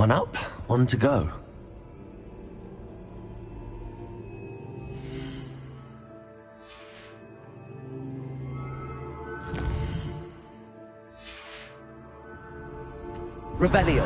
One up, one to go. Revelio.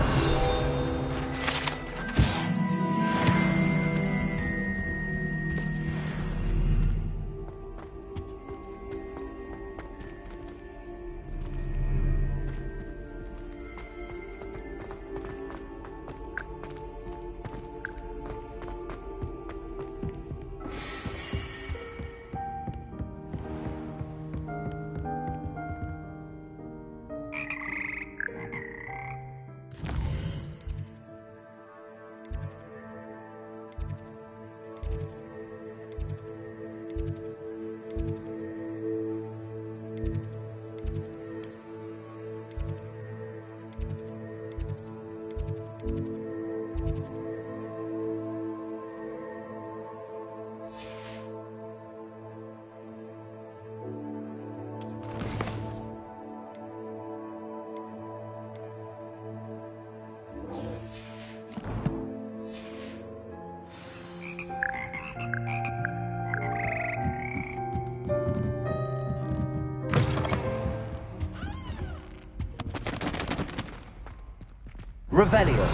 Revelio.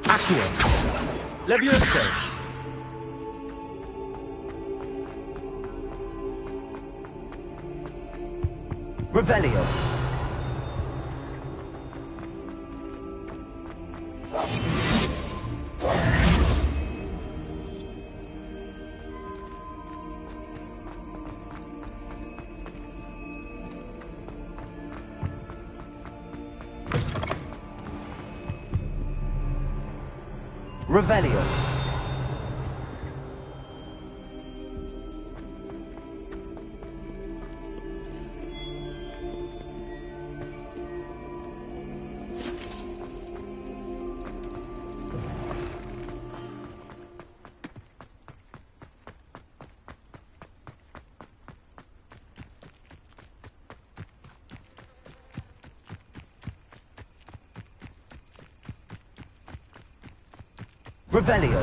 Accio. Levioso. Revelio. Revelio. Revelio.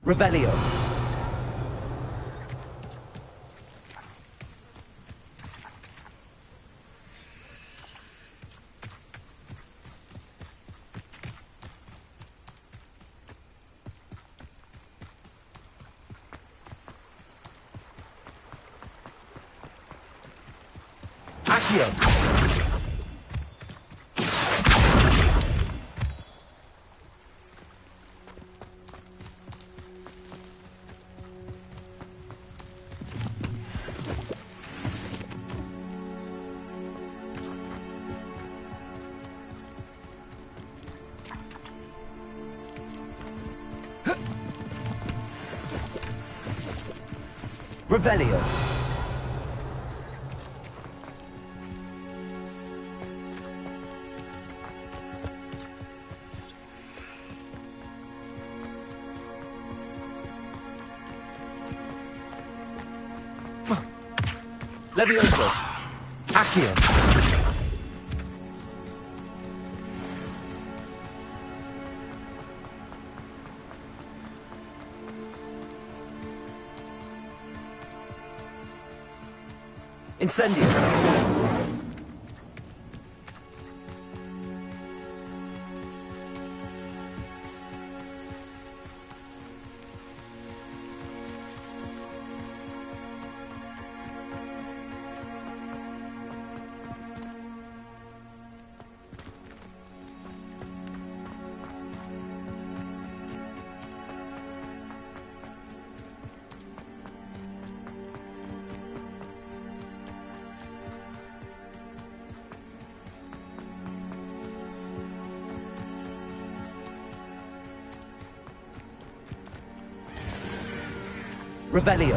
Revelio. Accio. Revelio. Levioso. Accio. Incendio. Revelio.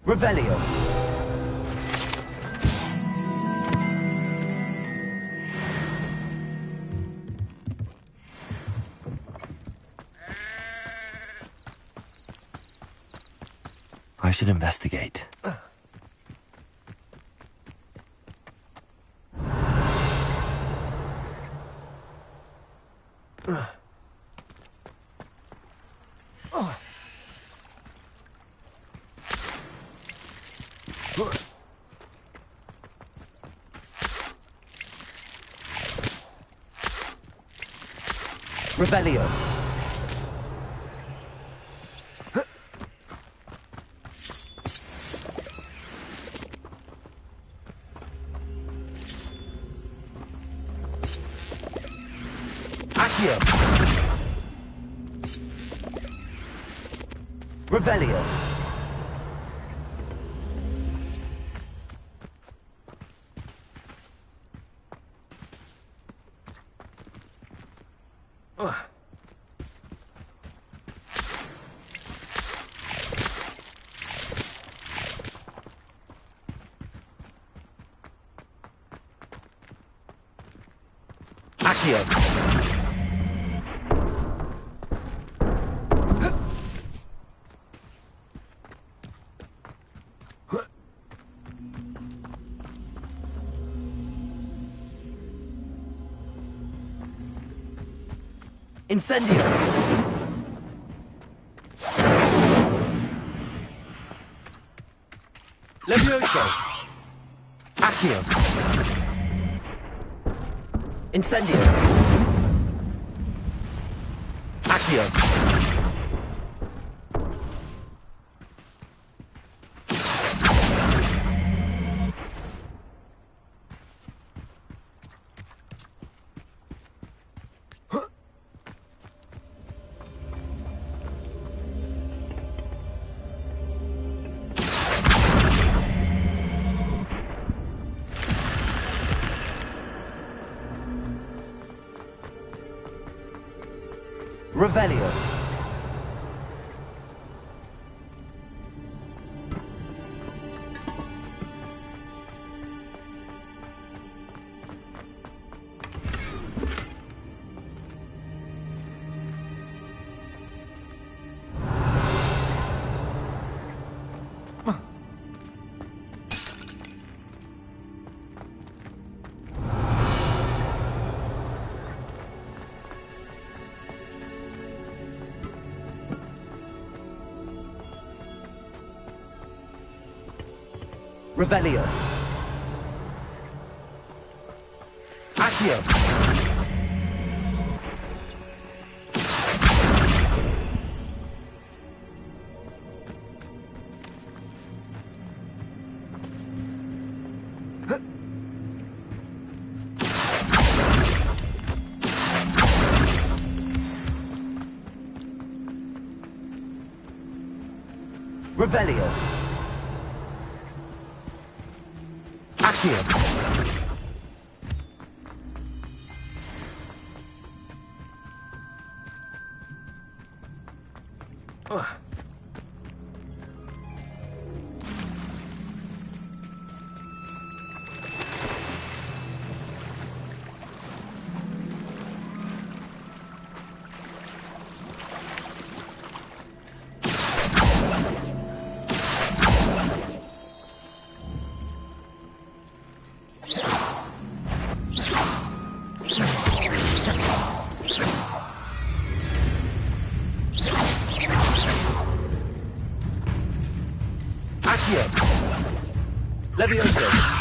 Revelio. I should investigate. Revelio. Accio. Revelio. Accio. Incendio. Levioso. Accio. Incendio. Accio. Revelio. Revelio. Accio. Revelio. Accio. Levioso.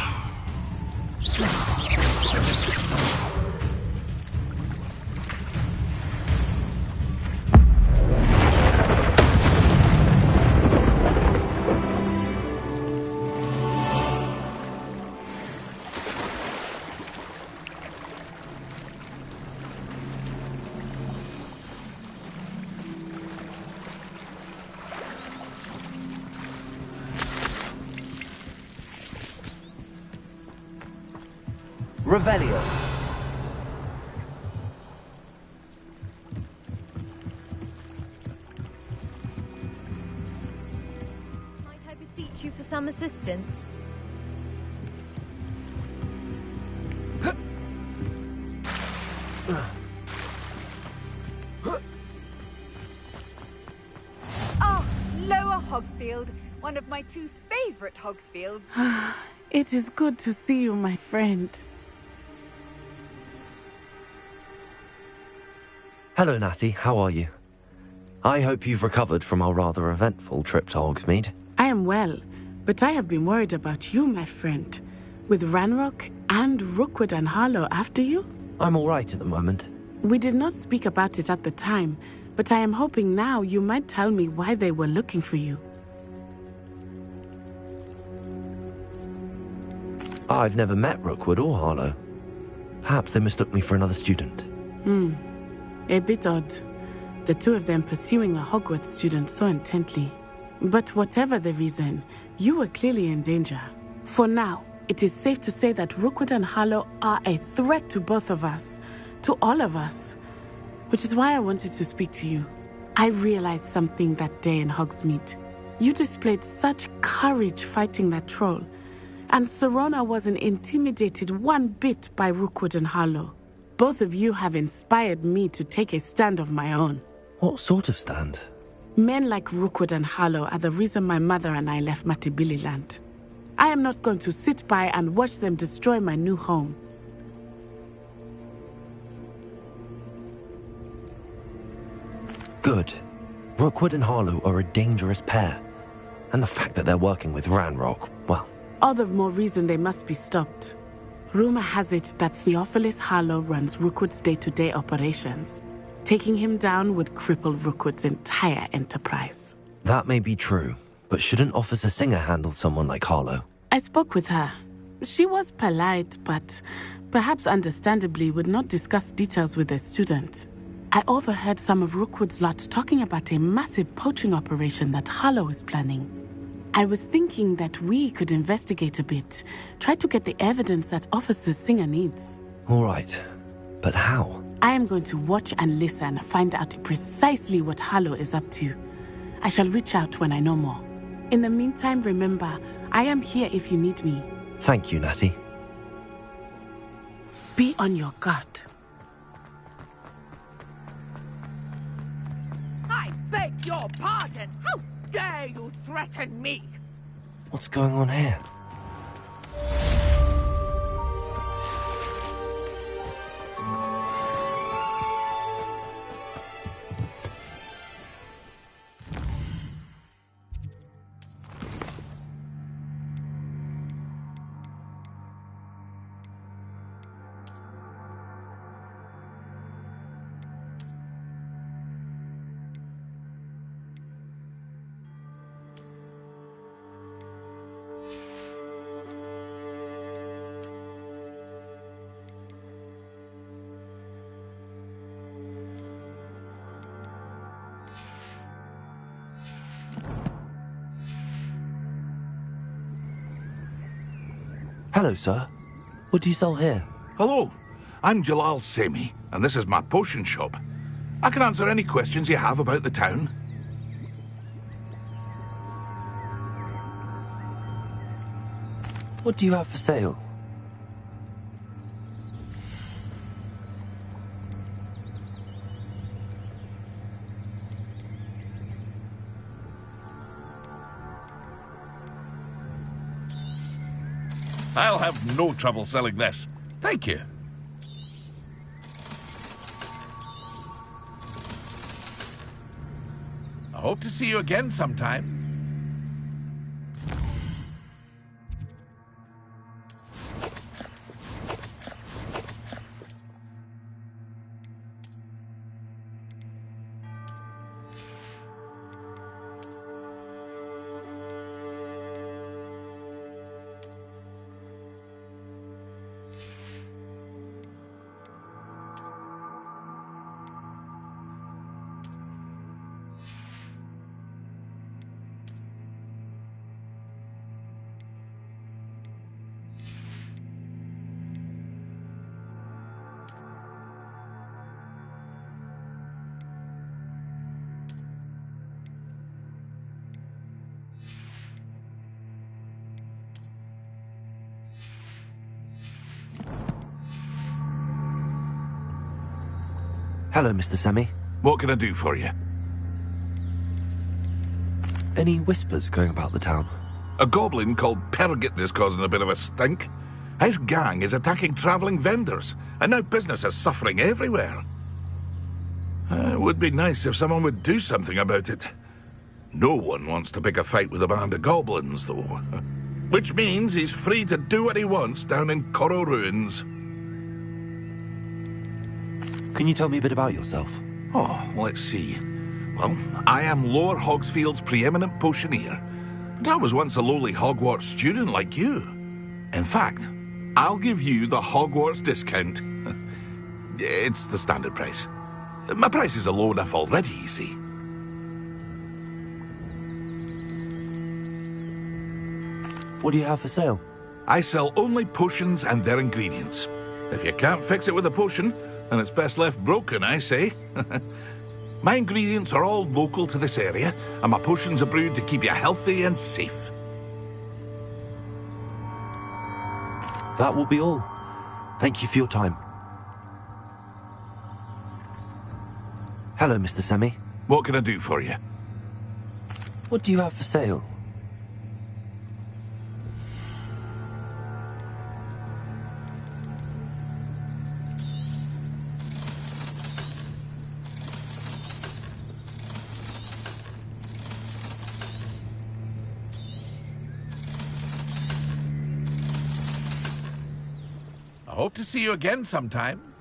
Revelio. Might I beseech you for some assistance? Ah, Lower Hogsfield, one of my two favorite Hogsfields. It is good to see you, my friend. Hello, Natty. How are you? I hope you've recovered from our rather eventful trip to Hogsmeade. I am well, but I have been worried about you, my friend. With Ranrock and Rookwood and Harlow after you? I'm all right at the moment. We did not speak about it at the time, but I am hoping now you might tell me why they were looking for you. I've never met Rookwood or Harlow. Perhaps they mistook me for another student. A bit odd. The two of them pursuing a Hogwarts student so intently. But whatever the reason, you were clearly in danger. For now, it is safe to say that Rookwood and Harlow are a threat to both of us, to all of us. Which is why I wanted to speak to you. I realized something that day in Hogsmeade. You displayed such courage fighting that troll, and Serona wasn't intimidated one bit by Rookwood and Harlow. Both of you have inspired me to take a stand of my own. What sort of stand? Men like Rookwood and Harlow are the reason my mother and I left Matibili land. I am not going to sit by and watch them destroy my new home. Good. Rookwood and Harlow are a dangerous pair. And the fact that they're working with Ranrock, well... All the more reason they must be stopped. Rumor has it that Theophilus Harlow runs Rookwood's day-to-day operations. Taking him down would cripple Rookwood's entire enterprise. That may be true, but shouldn't Officer Singer handle someone like Harlow? I spoke with her. She was polite, but perhaps understandably would not discuss details with a student. I overheard some of Rookwood's lot talking about a massive poaching operation that Harlow is planning. I was thinking that we could investigate a bit, try to get the evidence that Officer Singer needs. All right, but how? I am going to watch and listen, find out precisely what Harlow is up to. I shall reach out when I know more. In the meantime, remember, I am here if you need me. Thank you, Natty. Be on your guard. I beg your pardon! How dare you threaten me? What's going on here? Hello, sir. What do you sell here? Hello, I'm Jalal Semi, and this is my potion shop. I can answer any questions you have about the town. What do you have for sale? I'll have no trouble selling this. Thank you. I hope to see you again sometime. Hello, Mr. Semi. What can I do for you? Any whispers going about the town? A goblin called Pergit is causing a bit of a stink. His gang is attacking travelling vendors, and now business is suffering everywhere. It would be nice if someone would do something about it. No one wants to pick a fight with a band of goblins, though. Which means he's free to do what he wants down in Coral Ruins. Can you tell me a bit about yourself? Oh, let's see. Well, I am Lower Hogsfield's preeminent potioneer. But I was once a lowly Hogwarts student like you. In fact, I'll give you the Hogwarts discount. It's the standard price. My prices are low enough already, you see. What do you have for sale? I sell only potions and their ingredients. If you can't fix it with a potion, then it's best left broken, I say. My ingredients are all local to this area, and my potions are brewed to keep you healthy and safe. That will be all. Thank you for your time. Hello, Mr. Semi. What can I do for you? What do you have for sale? I hope to see you again sometime.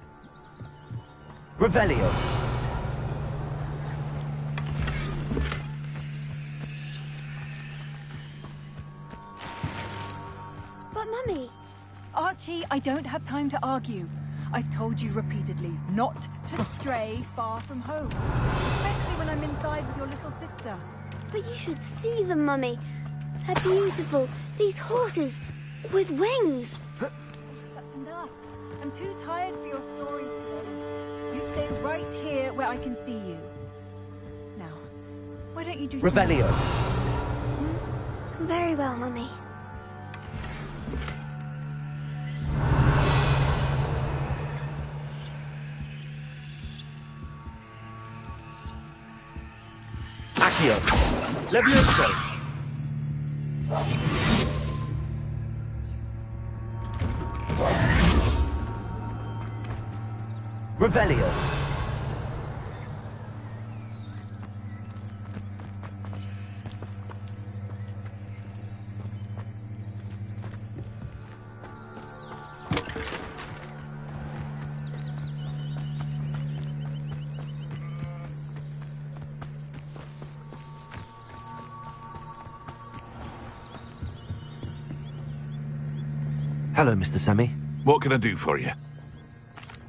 Revelio. But Mummy... Archie, I don't have time to argue. I've told you repeatedly not to stray far from home. Especially when I'm inside with your little sister. But you should see them, Mummy. They're beautiful. These horses with wings. That's enough. I'm too tired for your stories today. You stay right here where I can see you. Now, why don't you do Revelio. Very well, Mummy. Accio. Levioso. Revelio. Hello, Mr. Semi. What can I do for you?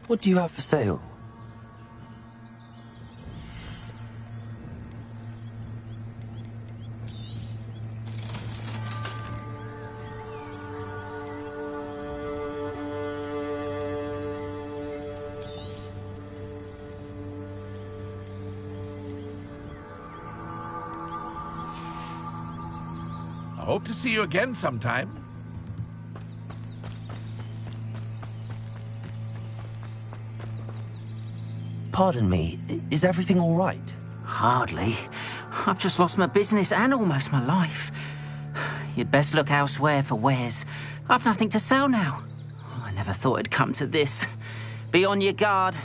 What do you have for sale? I hope to see you again sometime. Pardon me, is everything all right? Hardly. I've just lost my business and almost my life. You'd best look elsewhere for wares. I've nothing to sell now. I never thought it'd come to this. Be on your guard.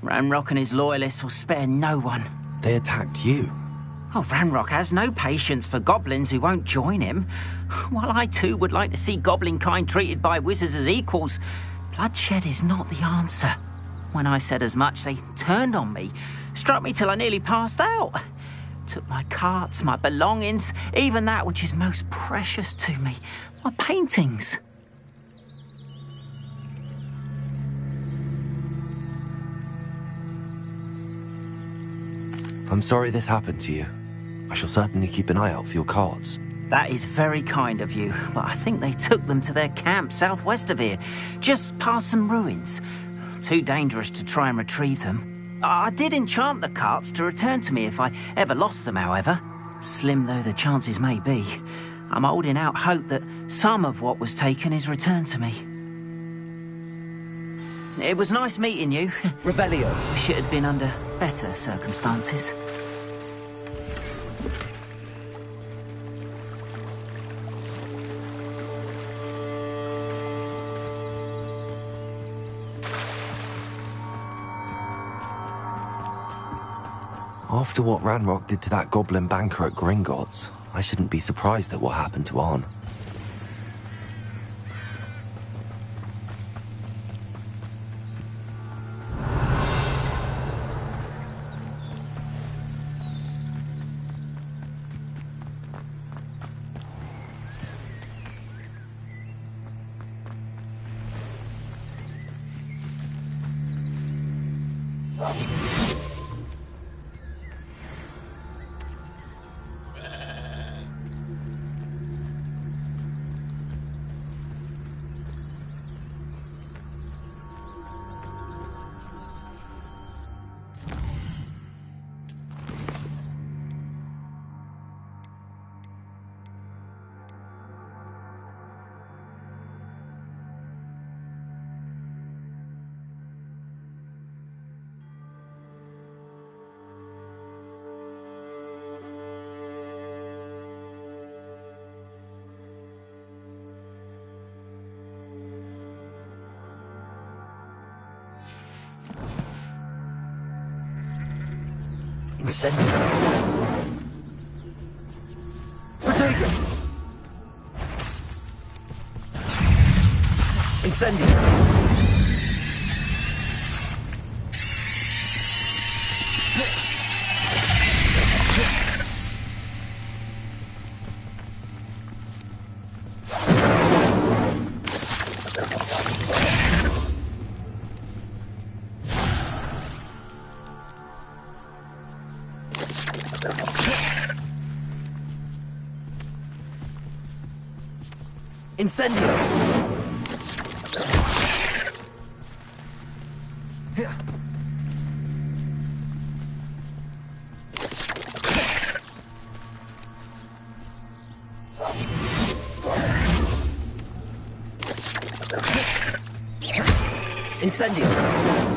Ranrock and his loyalists will spare no one. They attacked you. Oh, Ranrock has no patience for goblins who won't join him. While I too would like to see goblin kind treated by wizards as equals, bloodshed is not the answer. When I said as much, they turned on me, struck me till I nearly passed out. Took my carts, my belongings, even that which is most precious to me, my paintings. I'm sorry this happened to you. I shall certainly keep an eye out for your cards. That is very kind of you, but I think they took them to their camp southwest of here, just past some ruins. Too dangerous to try and retrieve them. I did enchant the carts to return to me if I ever lost them, however. Slim though the chances may be, I'm holding out hope that some of what was taken is returned to me. It was nice meeting you. Revelio. Wish it had been under better circumstances. After what Ranrock did to that goblin banker at Gringotts, I shouldn't be surprised at what happened to Arn. Incendio. Protego! Incendio! Incendio! Incendio!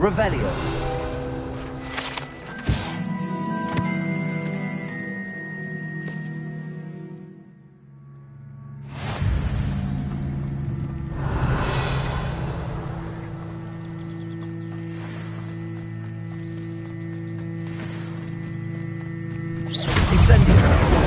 Revelio. Incendio.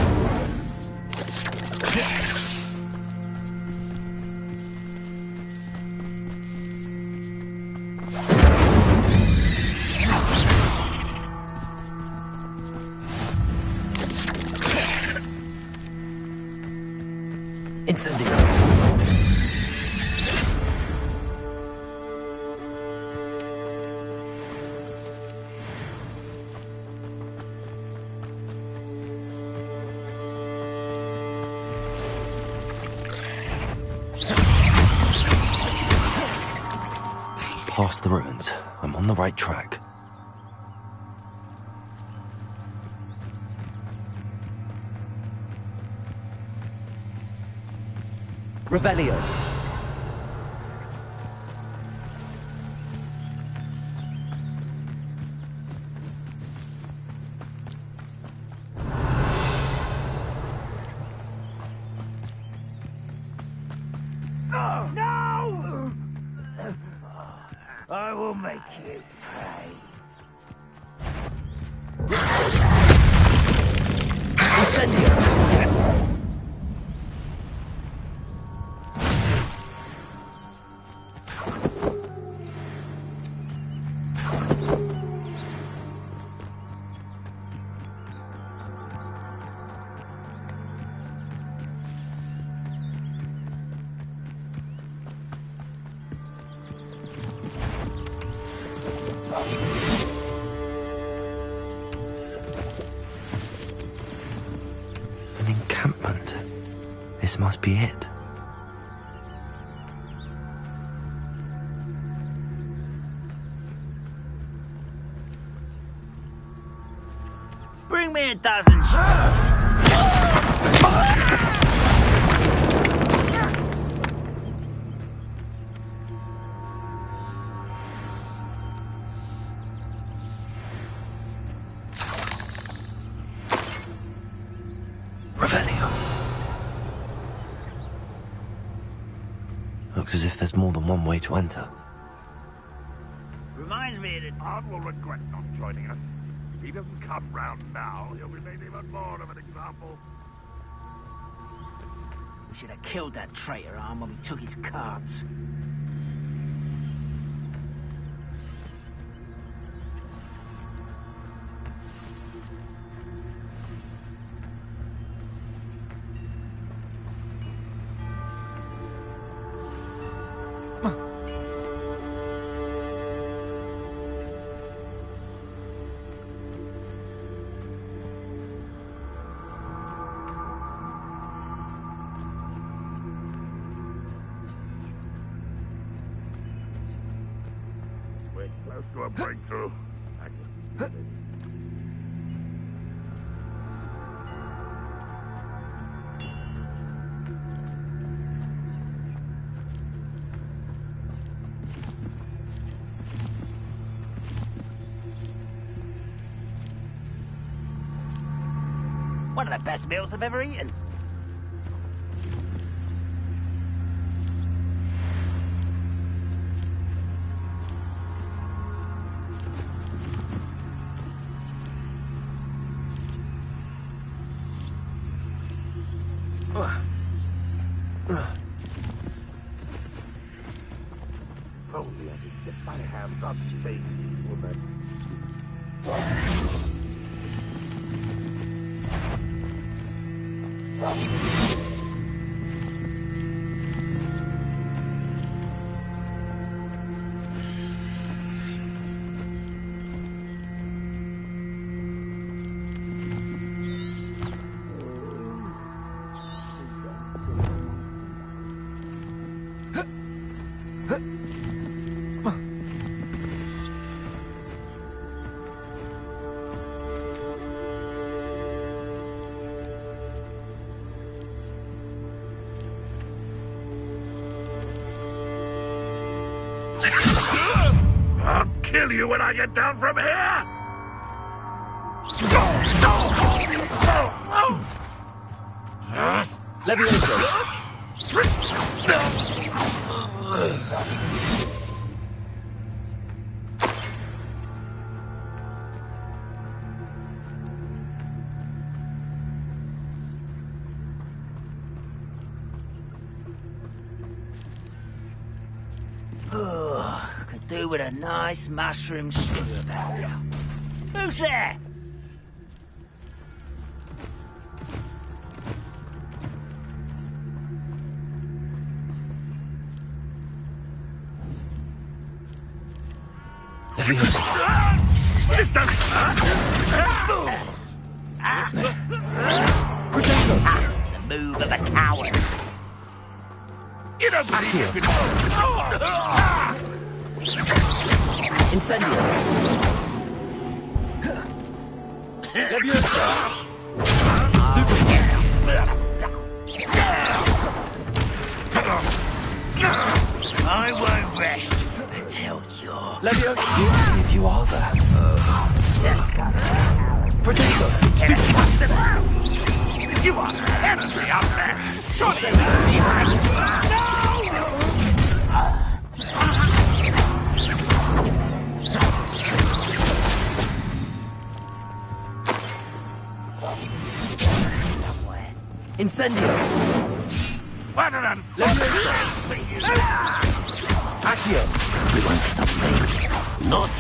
Incendio. Past the ruins. I'm on the right track. Revelio. No! I will will make you pay. Incendio! Yes! An encampment. This must be it. Bring me a dozen. Revelio. Looks as if there's more than one way to enter. Reminds me of the... Ard will regret not joining us. If he doesn't come round now, he'll be made even more of an example. We should have killed that traitor arm when we took his cards. We're close to a breakthrough. One of the best meals I've ever eaten. Only I could get my hands on these woman. I'll kill you when I get down from here! Could do with a nice mushroom stew about you. Who's there? This doesn't The move of a coward. You don't believe you can... Incendio! I won't rest until you're... Even if you are there. Potato! You are the enemy out there! Surely Incendio! What an Leviosa! Accio! You won't stop me. Not.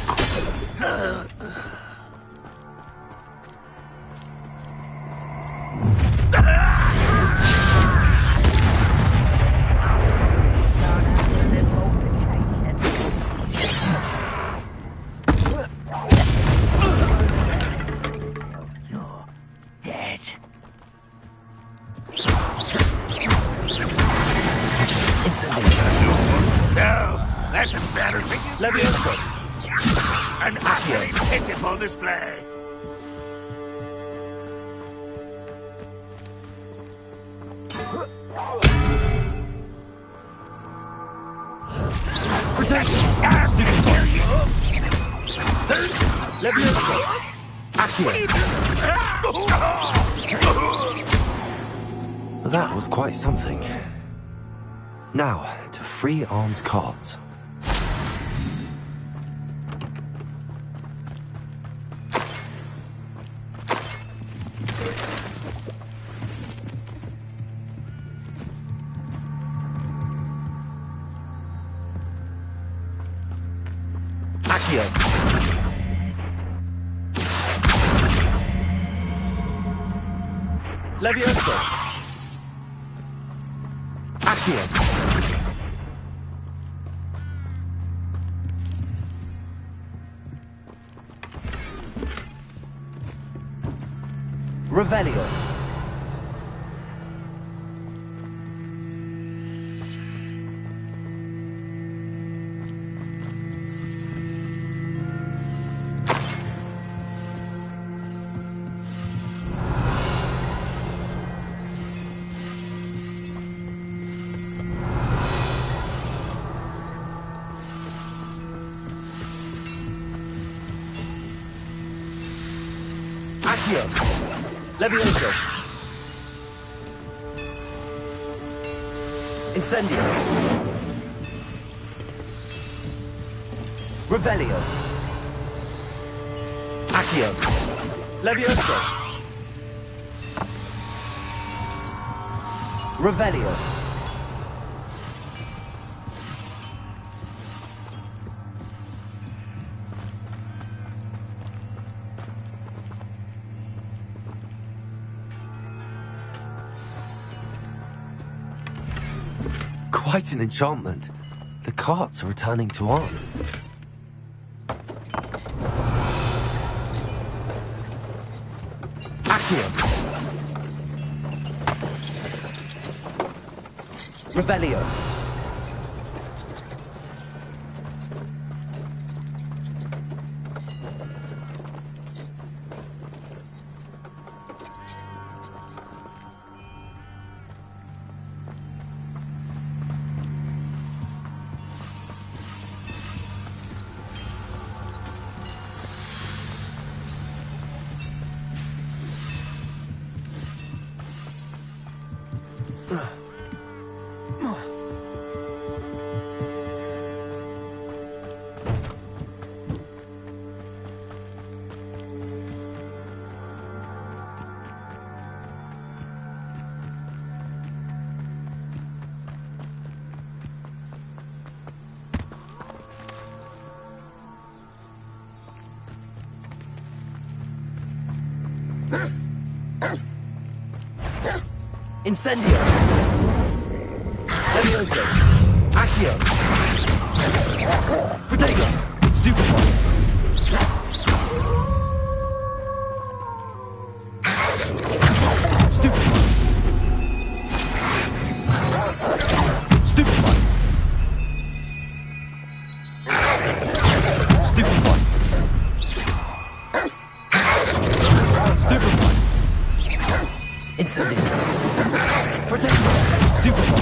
Dead. No, that's embarrassing. Leviosa! An utterly pitiful display. Leviosa! Accio! That was quite something. Now, to free Arn's cards. Accio! Leviosa! Accio! Revelio! Accio! Leviosa! Incendio! Revelio! Accio! Leviosa! Revelio! Quite an enchantment. The carts are returning to Arn. Accio! Revelio! Incendio! Leviosa! Accio! Protego! Stupefy! Stupefy! Stupefy! Stupefy! Stupefy! Incendio! Protego! Stupefy!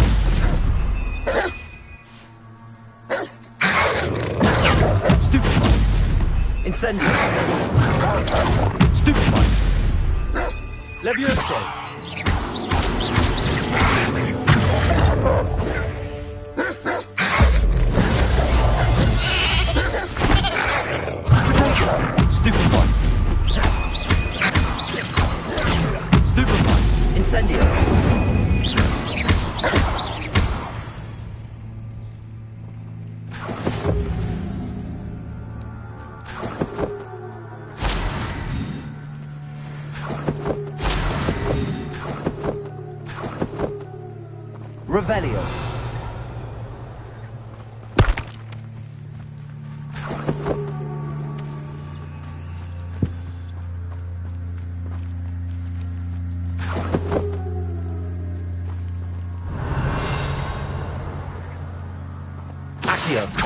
Stupefy! Incendio! Stupefy! Leviosa! Stupefy! Stupefy! Incendio! Revelio. Accio.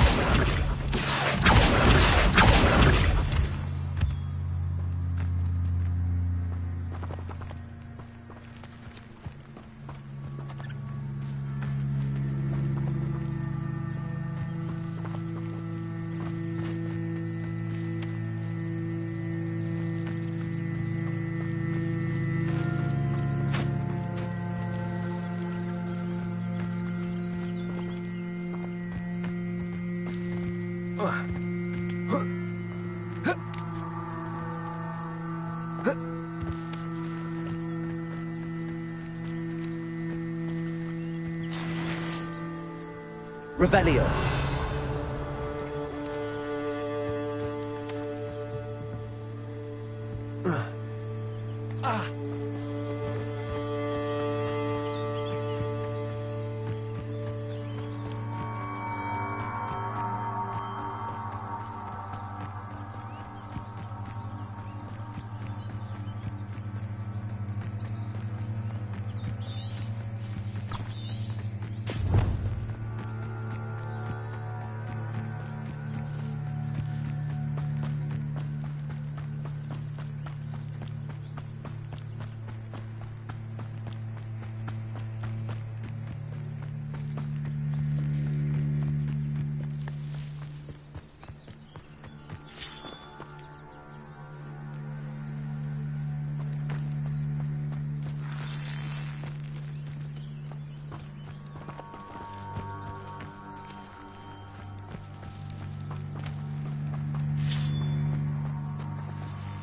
Revelio.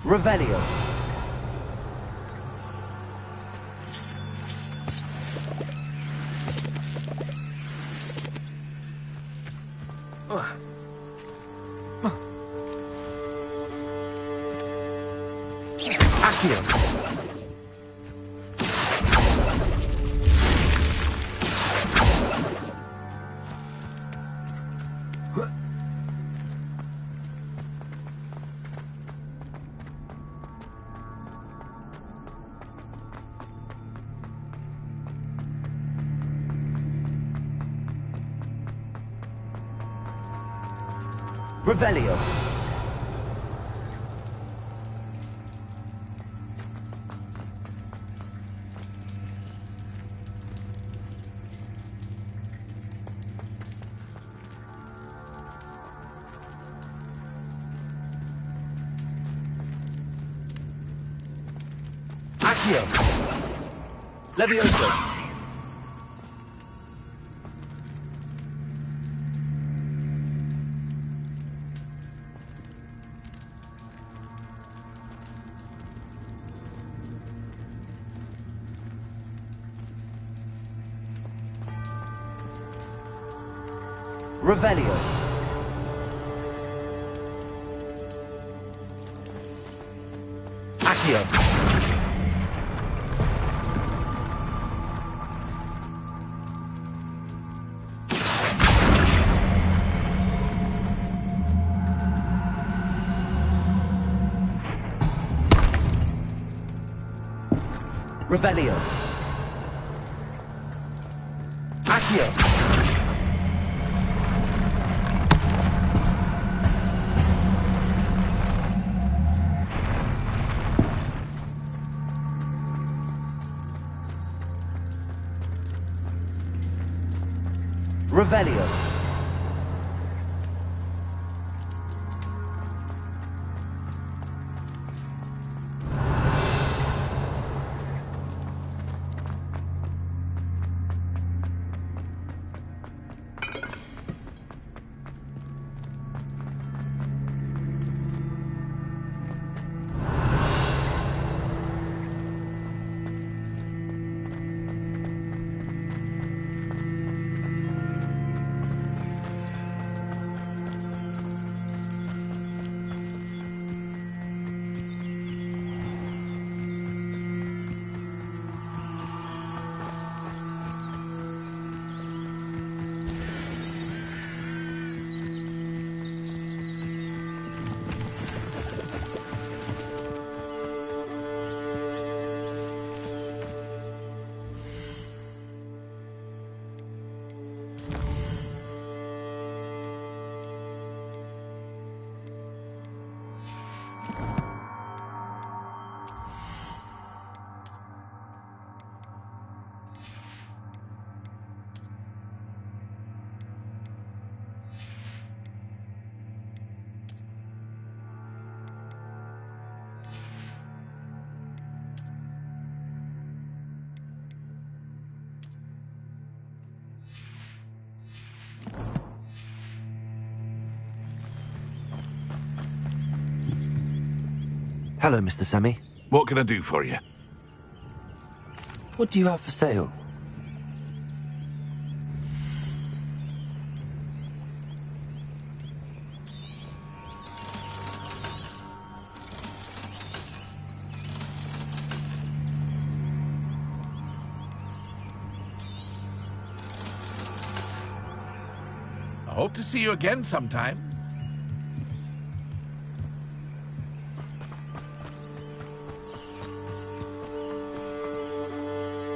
Revelio. Accio. Revelio. Accio. Levioso. Revelio. Accio. Revelio. Accio. Revelio. Hello, Mr. Semi. What can I do for you? What do you have for sale? I hope to see you again sometime.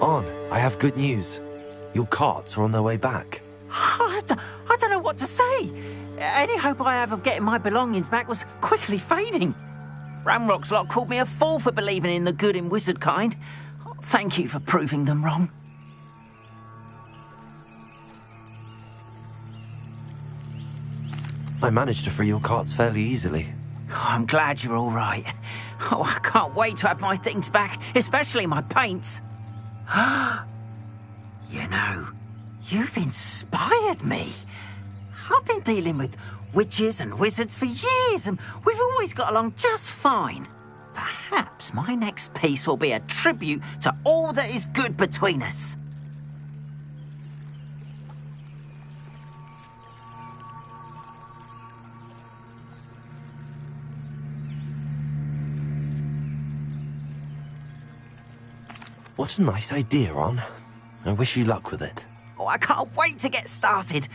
On, I have good news. Your carts are on their way back. I don't know what to say. Any hope I have of getting my belongings back was quickly fading. Ramrock's lot called me a fool for believing in the good in wizard kind. Thank you for proving them wrong. I managed to free your carts fairly easily. Oh, I'm glad you're all right. Oh, I can't wait to have my things back, especially my paints. You know, you've inspired me. I've been dealing with witches and wizards for years, and we've always got along just fine. Perhaps my next piece will be a tribute to all that is good between us. What a nice idea, On. I wish you luck with it. Oh, I can't wait to get started.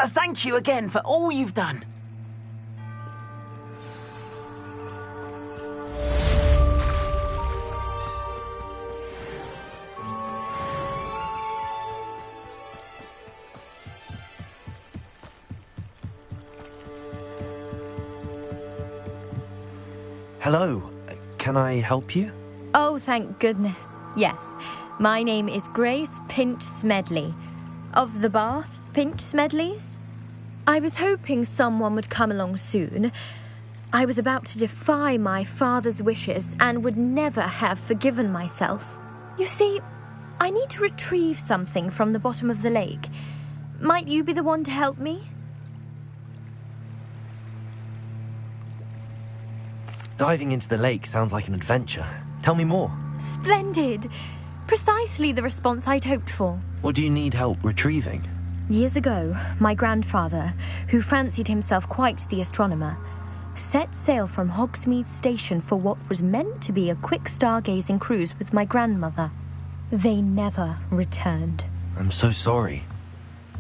Thank you again for all you've done. Hello. Can I help you? Oh, thank goodness. Yes. My name is Grace Pinch Smedley. Of the Bath Pinch Smedleys? I was hoping someone would come along soon. I was about to defy my father's wishes and would never have forgiven myself. You see, I need to retrieve something from the bottom of the lake. Might you be the one to help me? Diving into the lake sounds like an adventure. Tell me more. Splendid! Precisely the response I'd hoped for. What do you need help retrieving? Years ago, my grandfather, who fancied himself quite the astronomer, set sail from Hogsmeade Station for what was meant to be a quick stargazing cruise with my grandmother. They never returned. I'm so sorry.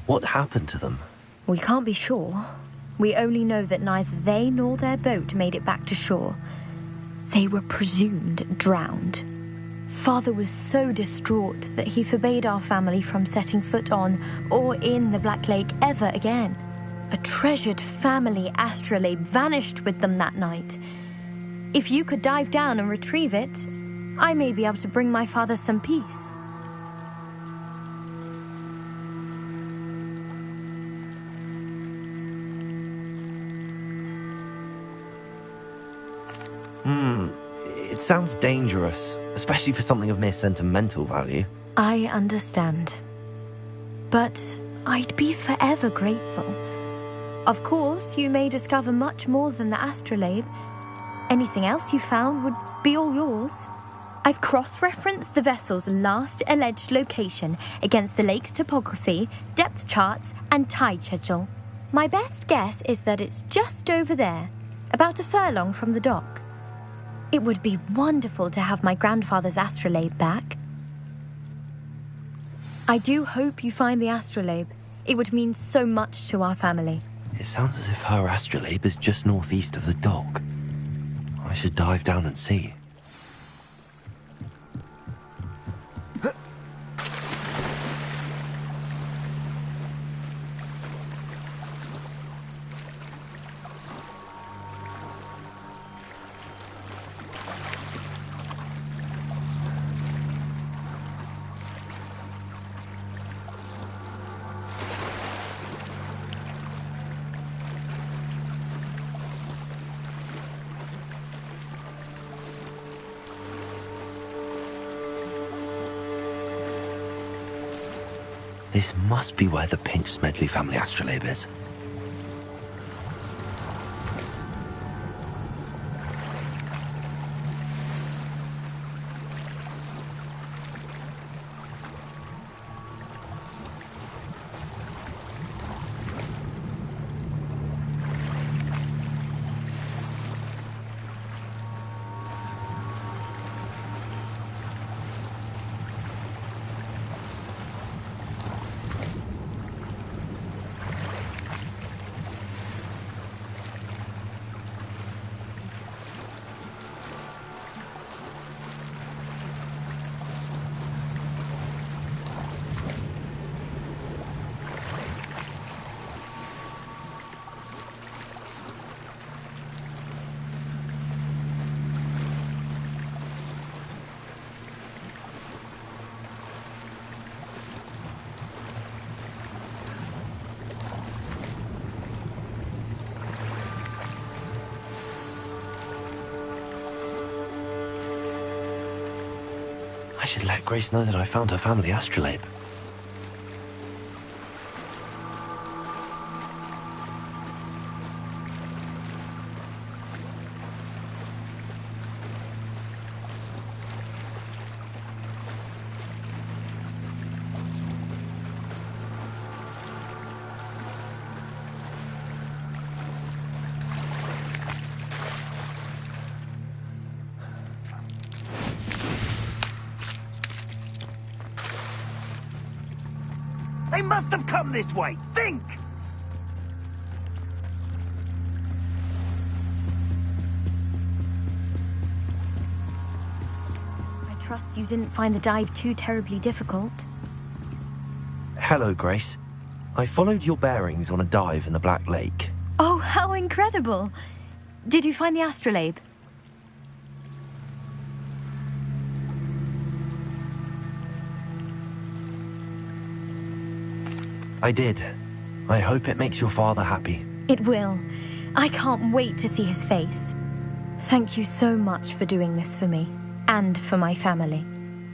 What happened to them? We can't be sure. We only know that neither they nor their boat made it back to shore. They were presumed drowned. Father was so distraught that he forbade our family from setting foot on or in the Black Lake ever again. A treasured family astrolabe vanished with them that night. If you could dive down and retrieve it, I may be able to bring my father some peace. It sounds dangerous, especially for something of mere sentimental value. I understand. But I'd be forever grateful. Of course, you may discover much more than the astrolabe. Anything else you found would be all yours. I've cross-referenced the vessel's last alleged location against the lake's topography, depth charts, and tide schedule. My best guess is that it's just over there, about a furlong from the dock. It would be wonderful to have my grandfather's astrolabe back. I do hope you find the astrolabe. It would mean so much to our family. It sounds as if her astrolabe is just northeast of the dock. I should dive down and see. This must be where the Pinch Smedley family astrolabe is. should let Grace know that I found her family astrolabe. They must have come this way. Think! I trust you didn't find the dive too terribly difficult. Hello, Grace. I followed your bearings on a dive in the Black Lake. Oh, how incredible! Did you find the astrolabe? I did. I hope it makes your father happy. It will. I can't wait to see his face. Thank you so much for doing this for me, and for my family.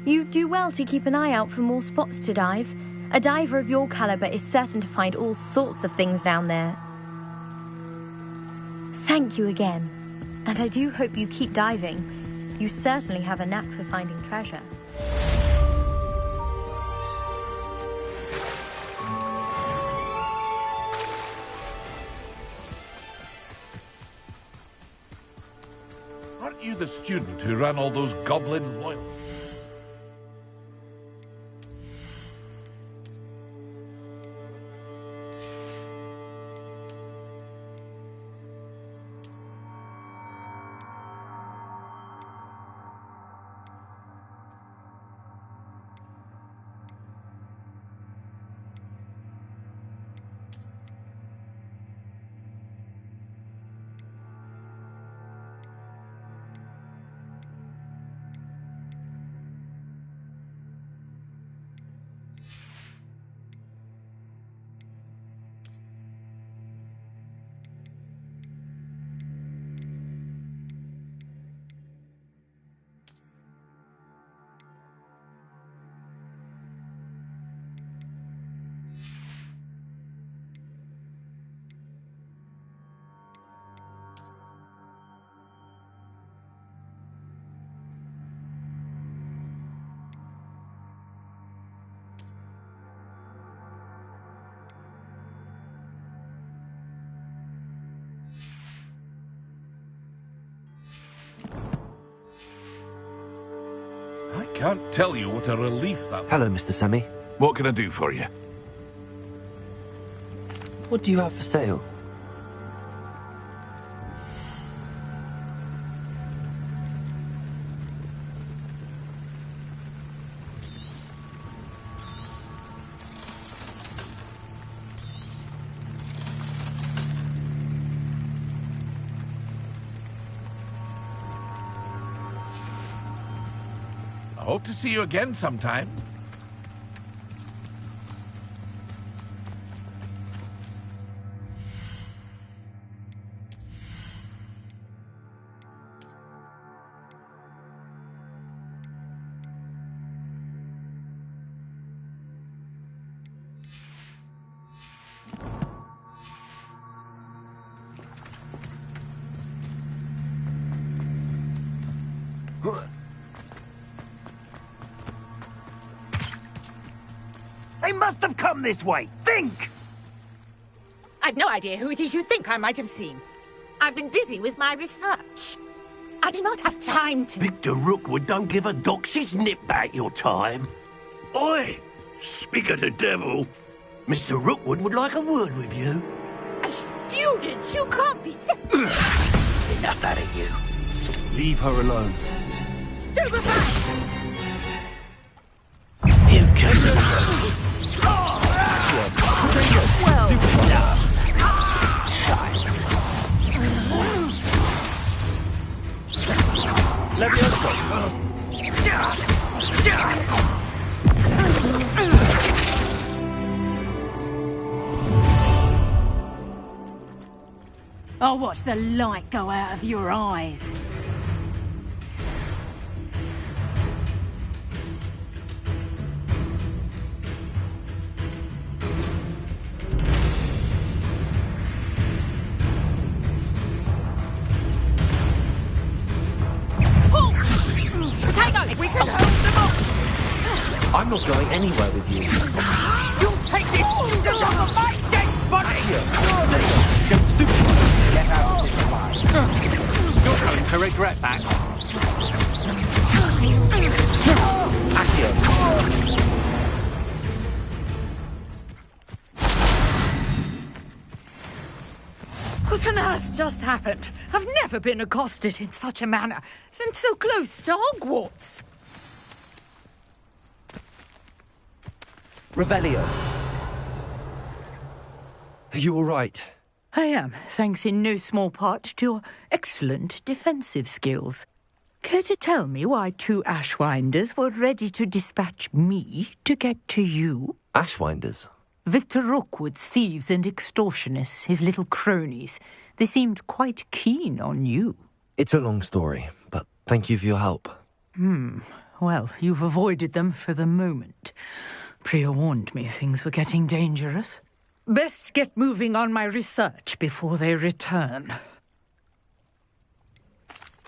You do well to keep an eye out for more spots to dive. A diver of your caliber is certain to find all sorts of things down there. Thank you again. And I do hope you keep diving. You certainly have a knack for finding treasure. Aren't you the student who ran all those goblin loyal? I can't tell you what a relief that was. Hello, Mr. Semi. What can I do for you? What do you have for sale? I hope to see you again sometime. They must have come this way. Think! I've no idea who it is you think I might have seen. I've been busy with my research. I do not have time to... Victor Rookwood don't give a doxy's nip back your time. Oi! Speak of the devil. Mr. Rookwood would like a word with you. A student? You can't be... Enough out of you. Leave her alone. Stupefy! You can... Well done. I'll watch the light go out of your eyes. I'm not going anywhere with you. You'll take this just off of my dead body! Don't stoop to me. Get out of this alive. You're going to regret that. Accio. What on earth just happened? I've never been accosted in such a manner, and so close to Hogwarts. Revelio. Are you all right? I am, thanks in no small part to your excellent defensive skills. Care to tell me why 2 Ashwinders were ready to dispatch me to get to you? Ashwinders? Victor Rookwood's thieves and extortionists, his little cronies. They seemed quite keen on you. It's a long story, but thank you for your help. Well, you've avoided them for the moment. Priya warned me things were getting dangerous. Best get moving on my research before they return.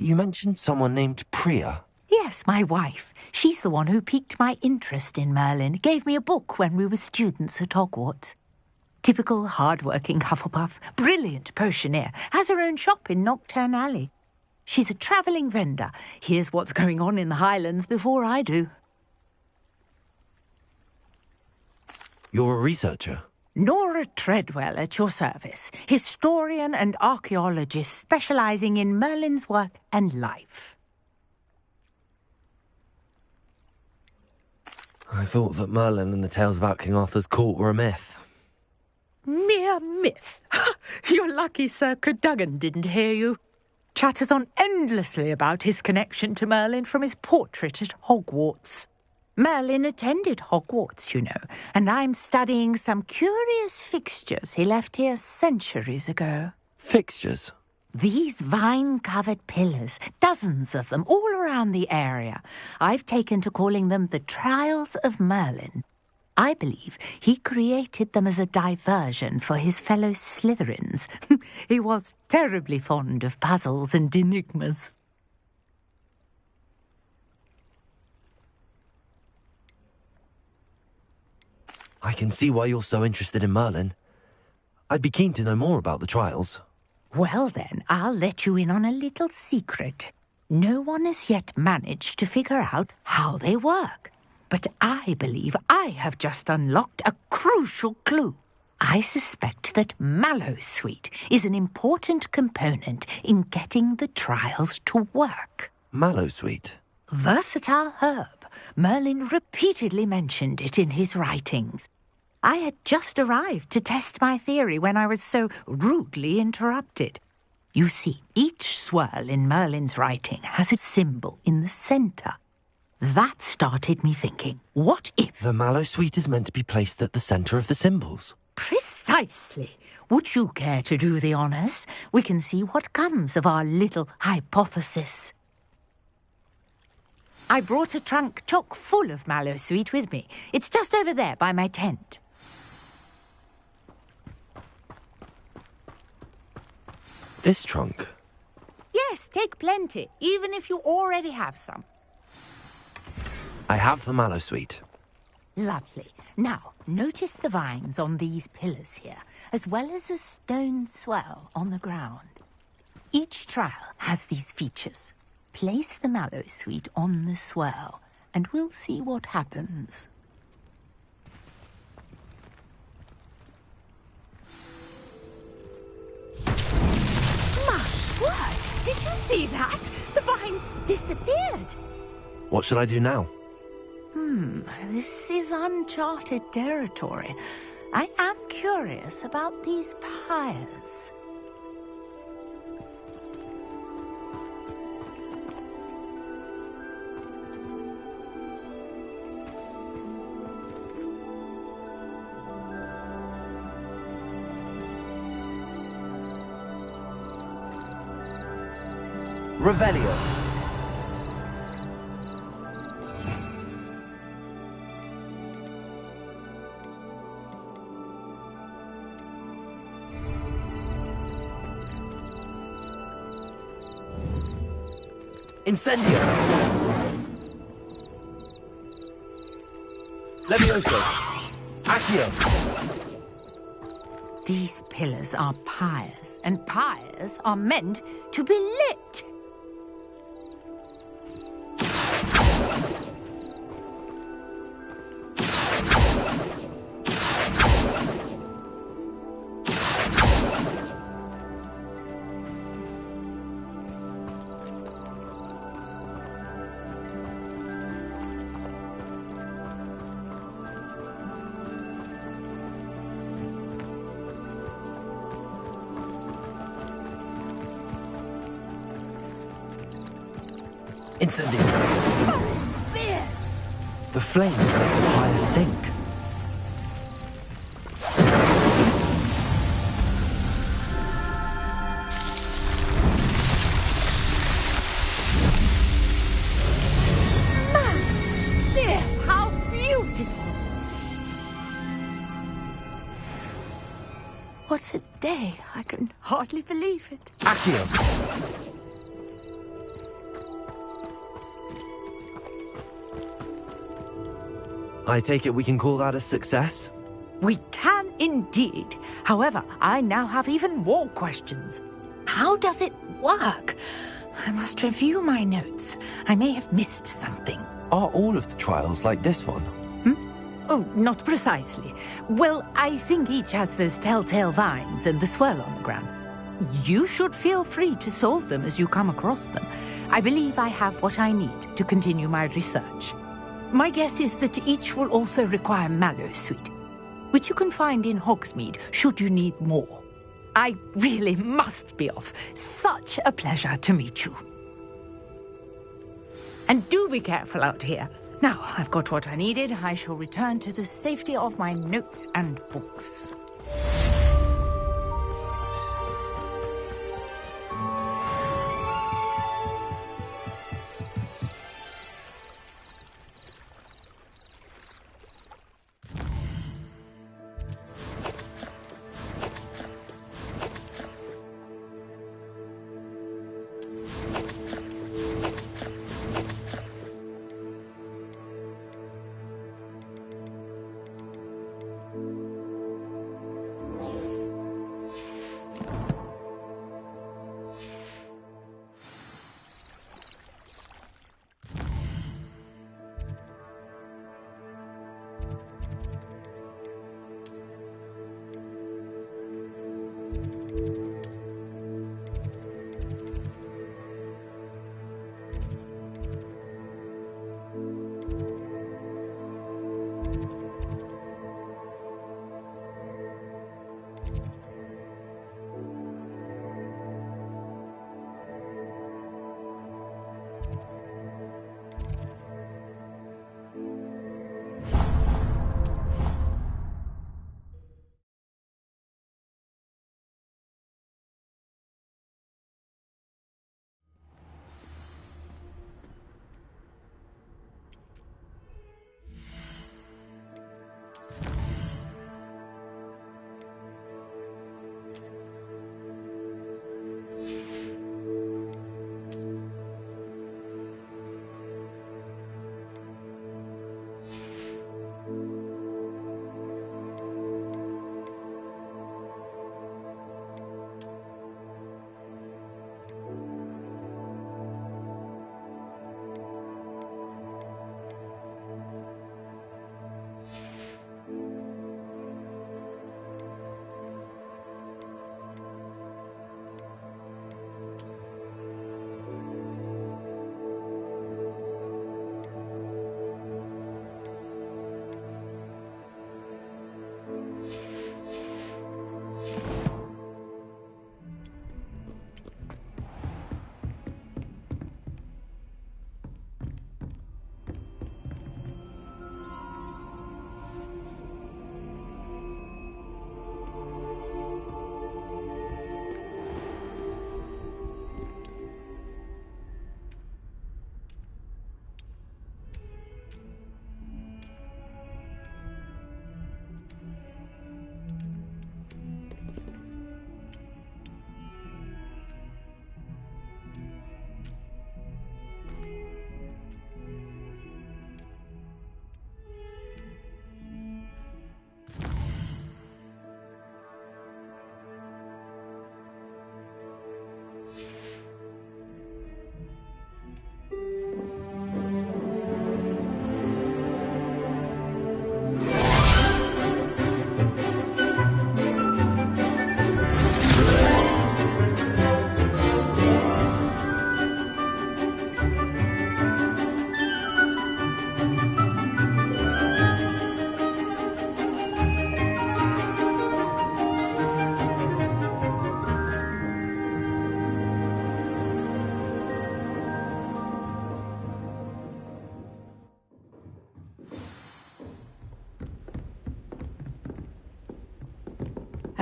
You mentioned someone named Priya. Yes, my wife. She's the one who piqued my interest in Merlin. Gave me a book when we were students at Hogwarts. Typical hard-working Hufflepuff, brilliant potioneer, has her own shop in Nocturne Alley. She's a travelling vendor. Hears what's going on in the Highlands before I do. You're a researcher? Nora Treadwell at your service, historian and archaeologist specialising in Merlin's work and life. I thought that Merlin and the tales about King Arthur's court were a myth. Mere myth. You're lucky Sir Cadogan didn't hear you. Chatters on endlessly about his connection to Merlin from his portrait at Hogwarts. Merlin attended Hogwarts, you know, and I'm studying some curious fixtures he left here centuries ago. Fixtures? These vine-covered pillars, dozens of them, all around the area. I've taken to calling them the Trials of Merlin. I believe he created them as a diversion for his fellow Slytherins. He was terribly fond of puzzles and enigmas. I can see why you're so interested in Merlin. I'd be keen to know more about the trials. Well then, I'll let you in on a little secret. No one has yet managed to figure out how they work. But I believe I have just unlocked a crucial clue. I suspect that Mallowsweet is an important component in getting the trials to work. Mallowsweet? Versatile herb. Merlin repeatedly mentioned it in his writings. I had just arrived to test my theory when I was so rudely interrupted. You see, each swirl in Merlin's writing has a symbol in the centre. That started me thinking, what if... The Mallowsweet is meant to be placed at the centre of the symbols. Precisely. Would you care to do the honours? We can see what comes of our little hypothesis. I brought a trunk chock full of Mallowsweet with me. It's just over there by my tent. This trunk? Yes, take plenty, even if you already have some. I have the Mallowsweet. Lovely. Now, notice the vines on these pillars here, as well as a stone swell on the ground. Each trial has these features. Place the Mallowsweet on the swirl, and we'll see what happens. My word! Did you see that? The vines disappeared. What should I do now? This is uncharted territory. I am curious about these pyres. Revelio. Incendio! Levioso! Accio! These pillars are pyres, and pyres are meant to be lit. Incendiary. The flames make the fire sink. There, how beautiful! What a day! I can hardly believe it. Accio! I take it we can call that a success? We can indeed. However, I now have even more questions. How does it work? I must review my notes. I may have missed something. Are all of the trials like this one? Oh, not precisely. Well, I think each has those telltale vines and the swirl on the ground. You should feel free to solve them as you come across them. I believe I have what I need to continue my research. My guess is that each will also require mallow sweet, which you can find in Hogsmeade should you need more. I really must be off. Such a pleasure to meet you. And do be careful out here. Now, I've got what I needed. I shall return to the safety of my notes and books.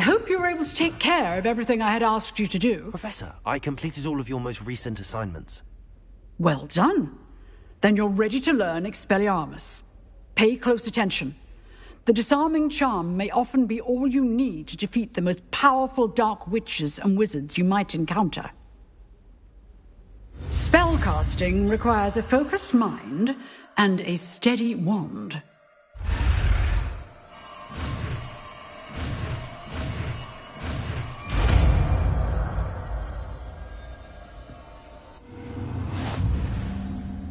I hope you were able to take care of everything I had asked you to do. Professor, I completed all of your most recent assignments. Well done. Then you're ready to learn Expelliarmus. Pay close attention. The disarming charm may often be all you need to defeat the most powerful dark witches and wizards you might encounter. Spellcasting requires a focused mind and a steady wand.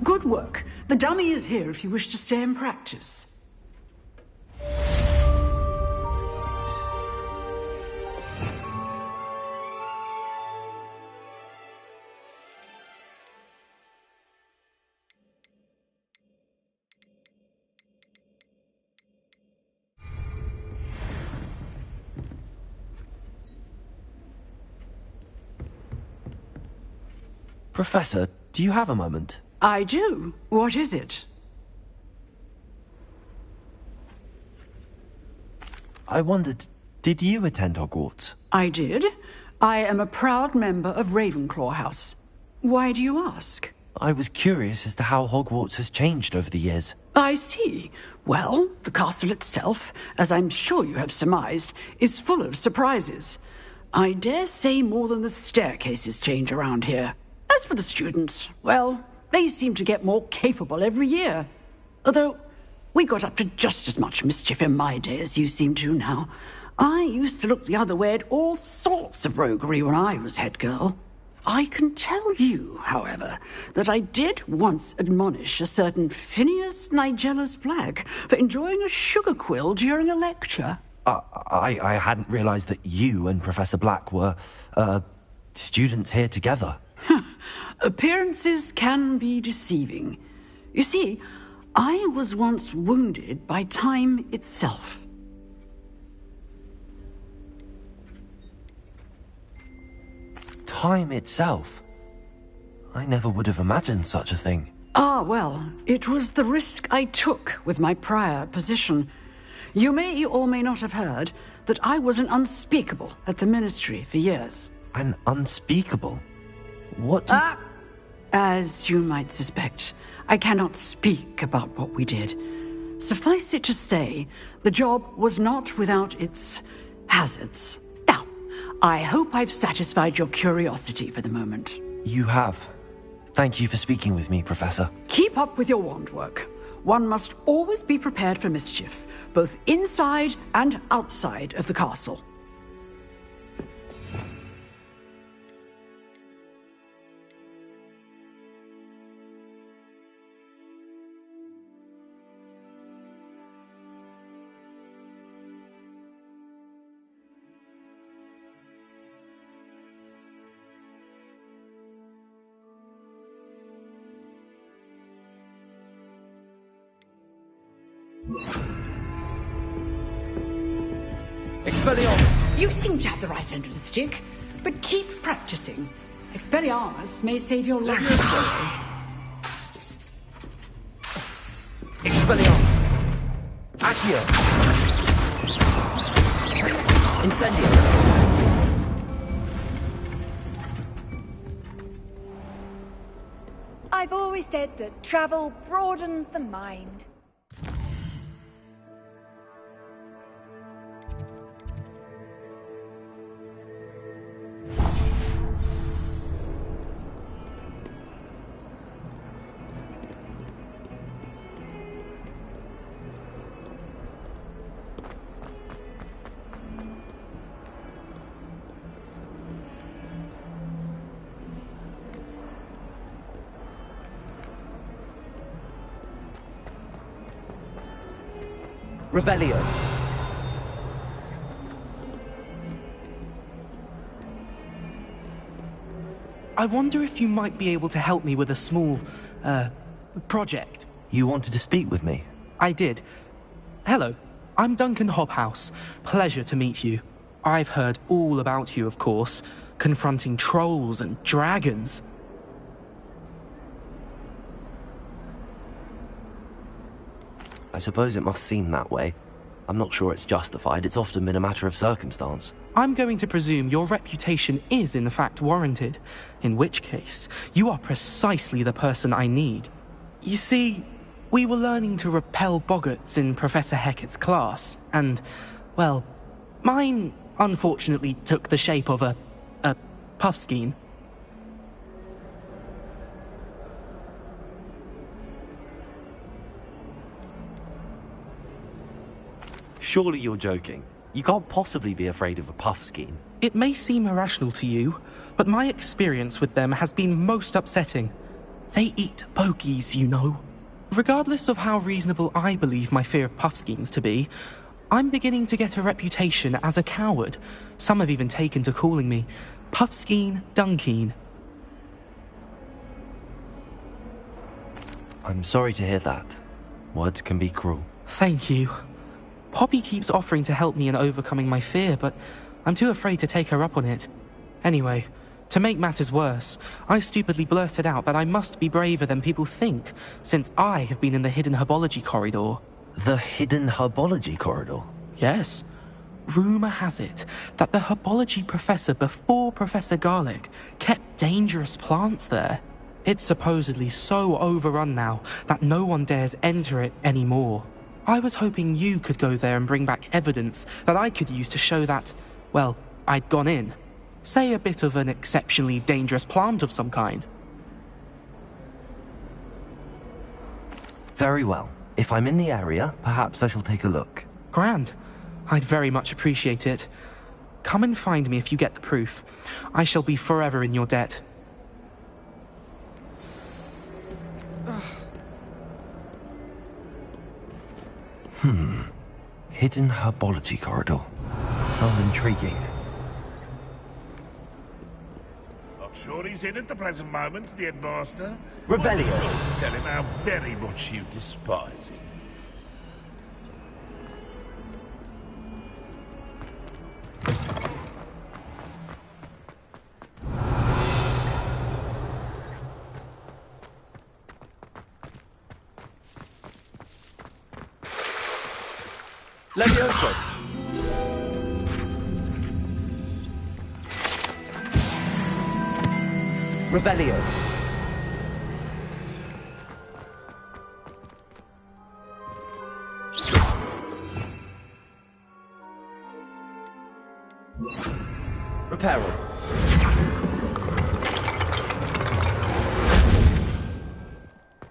Good work. The dummy is here if you wish to stay and practice. Professor, do you have a moment? I do. What is it? I wondered, did you attend Hogwarts? I did. I am a proud member of Ravenclaw House. Why do you ask? I was curious as to how Hogwarts has changed over the years. I see. Well, the castle itself, as I'm sure you have surmised, is full of surprises. I dare say more than the staircases change around here. As for the students, well, they seem to get more capable every year. Although, we got up to just as much mischief in my day as you seem to now. I used to look the other way at all sorts of roguery when I was head girl. I can tell you, however, that I did once admonish a certain Phineas Nigellus Black for enjoying a sugar quill during a lecture. I hadn't realized that you and Professor Black were, students here together. Appearances can be deceiving. You see, I was once wounded by time itself. Time itself? I never would have imagined such a thing. Ah, well, it was the risk I took with my prior position. You may or may not have heard that I was an unspeakable at the Ministry for years. An unspeakable? What does... As you might suspect, I cannot speak about what we did. Suffice it to say, the job was not without its hazards. Now, I hope I've satisfied your curiosity for the moment. You have. Thank you for speaking with me, Professor. Keep up with your wand work. One must always be prepared for mischief, both inside and outside of the castle. Expelliarmus! You seem to have the right end of the stick, but keep practicing. Expelliarmus may save your life. Expelliarmus! Accio! Incendio! I've always said that travel broadens the mind. Revelio. I wonder if you might be able to help me with a small, project. You wanted to speak with me? I did. Hello, I'm Duncan Hobhouse. Pleasure to meet you. I've heard all about you, of course, confronting trolls and dragons. I suppose it must seem that way. I'm not sure it's justified. It's often been a matter of circumstance. I'm going to presume your reputation is in fact warranted, in which case, you are precisely the person I need. You see, we were learning to repel boggarts in Professor Hecat's class, and, well, mine unfortunately took the shape of a puffskein. Surely you're joking. You can't possibly be afraid of a puffskein. It may seem irrational to you, but my experience with them has been most upsetting. They eat bogies, you know. Regardless of how reasonable I believe my fear of puffskeins to be, I'm beginning to get a reputation as a coward. Some have even taken to calling me Puffskein Dunkeen. I'm sorry to hear that. Words can be cruel. Thank you. Poppy keeps offering to help me in overcoming my fear, but I'm too afraid to take her up on it. Anyway, to make matters worse, I stupidly blurted out that I must be braver than people think, since I have been in the hidden herbology corridor. The hidden herbology corridor? Yes. Rumour has it that the herbology professor before Professor Garlic kept dangerous plants there. It's supposedly so overrun now that no one dares enter it anymore. I was hoping you could go there and bring back evidence that I could use to show that, well, I'd gone in. Say a bit of an exceptionally dangerous plant of some kind. Very well. If I'm in the area, perhaps I shall take a look. Grand. I'd very much appreciate it. Come and find me if you get the proof. I shall be forever in your debt. Hidden herbology corridor. Sounds intriguing. Not sure he's in at the present moment, the headmaster. Revelio. Sure to tell him how very much you despise him. Levioso. Revelio. Reparo.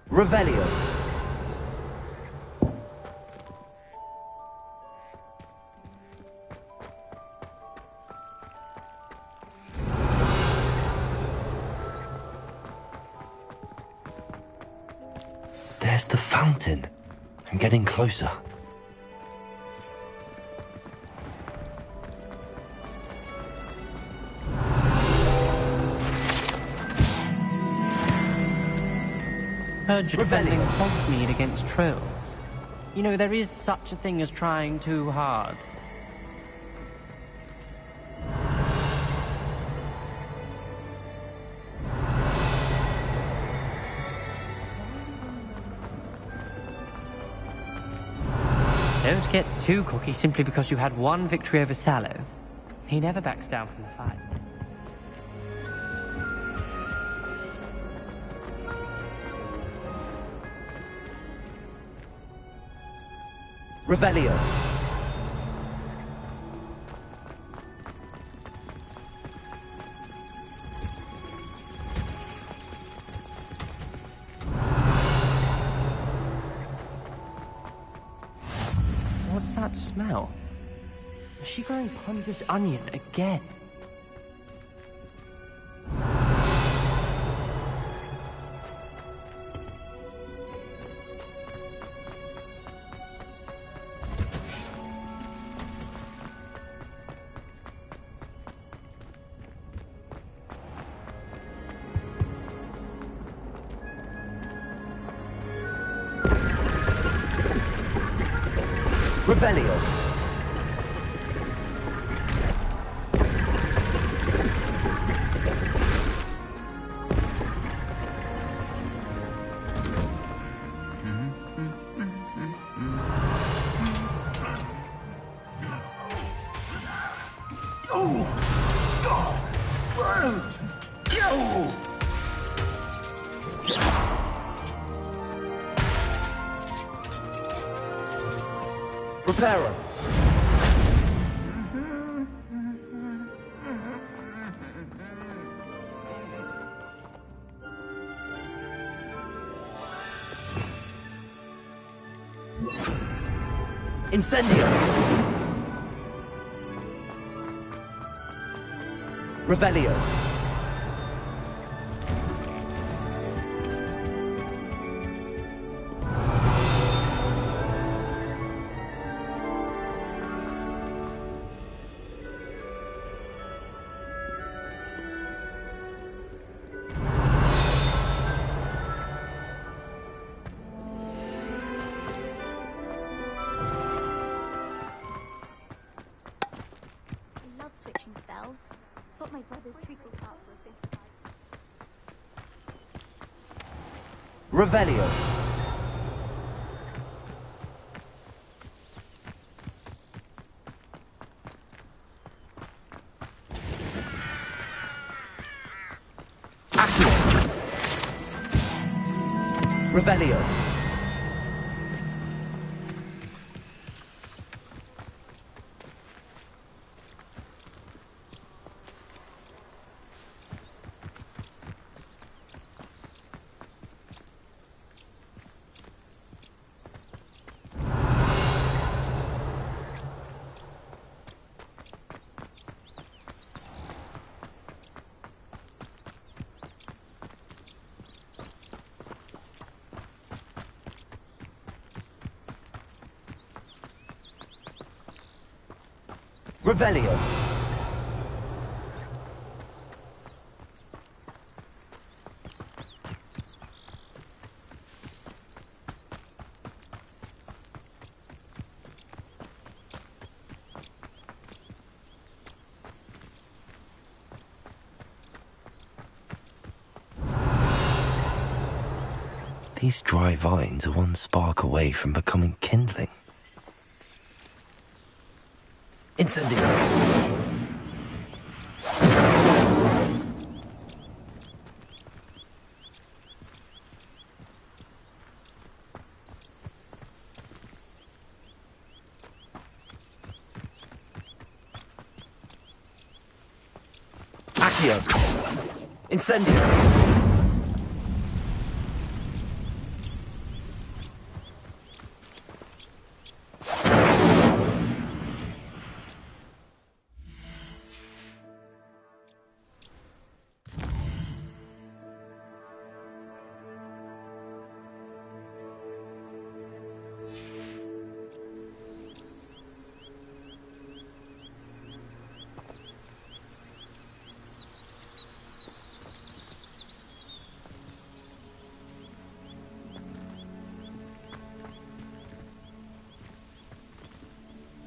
Revelio. There's the fountain. I'm getting closer. Heard you're defending Hogsmeade against trolls. You know, there is such a thing as trying too hard. Don't get too cocky simply because you had one victory over Sallow. He never backs down from the fight. Revelio. What's that smell? Is she growing pungent onion again? Revelio. Reparo. Incendio. Revelio. I love switching spells. Thought my brother's treacle part for a fifth time. Revelio. Accio. Revelio. Revelio. These dry vines are one spark away from becoming kindling. Incendio. Accio. Incendio.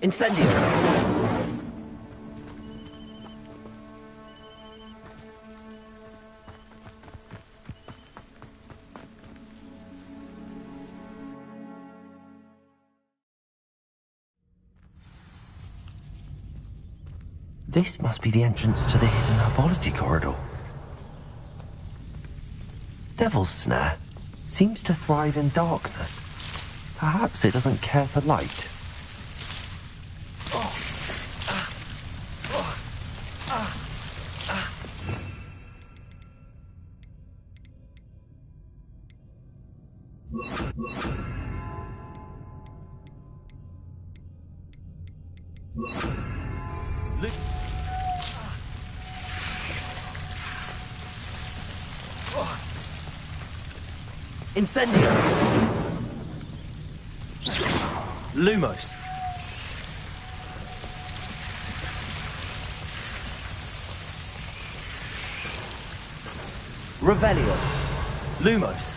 Incendio. This must be the entrance to the hidden herbology corridor. Devil's Snare seems to thrive in darkness. Perhaps it doesn't care for light. Incendio. Lumos. Revelio. Lumos.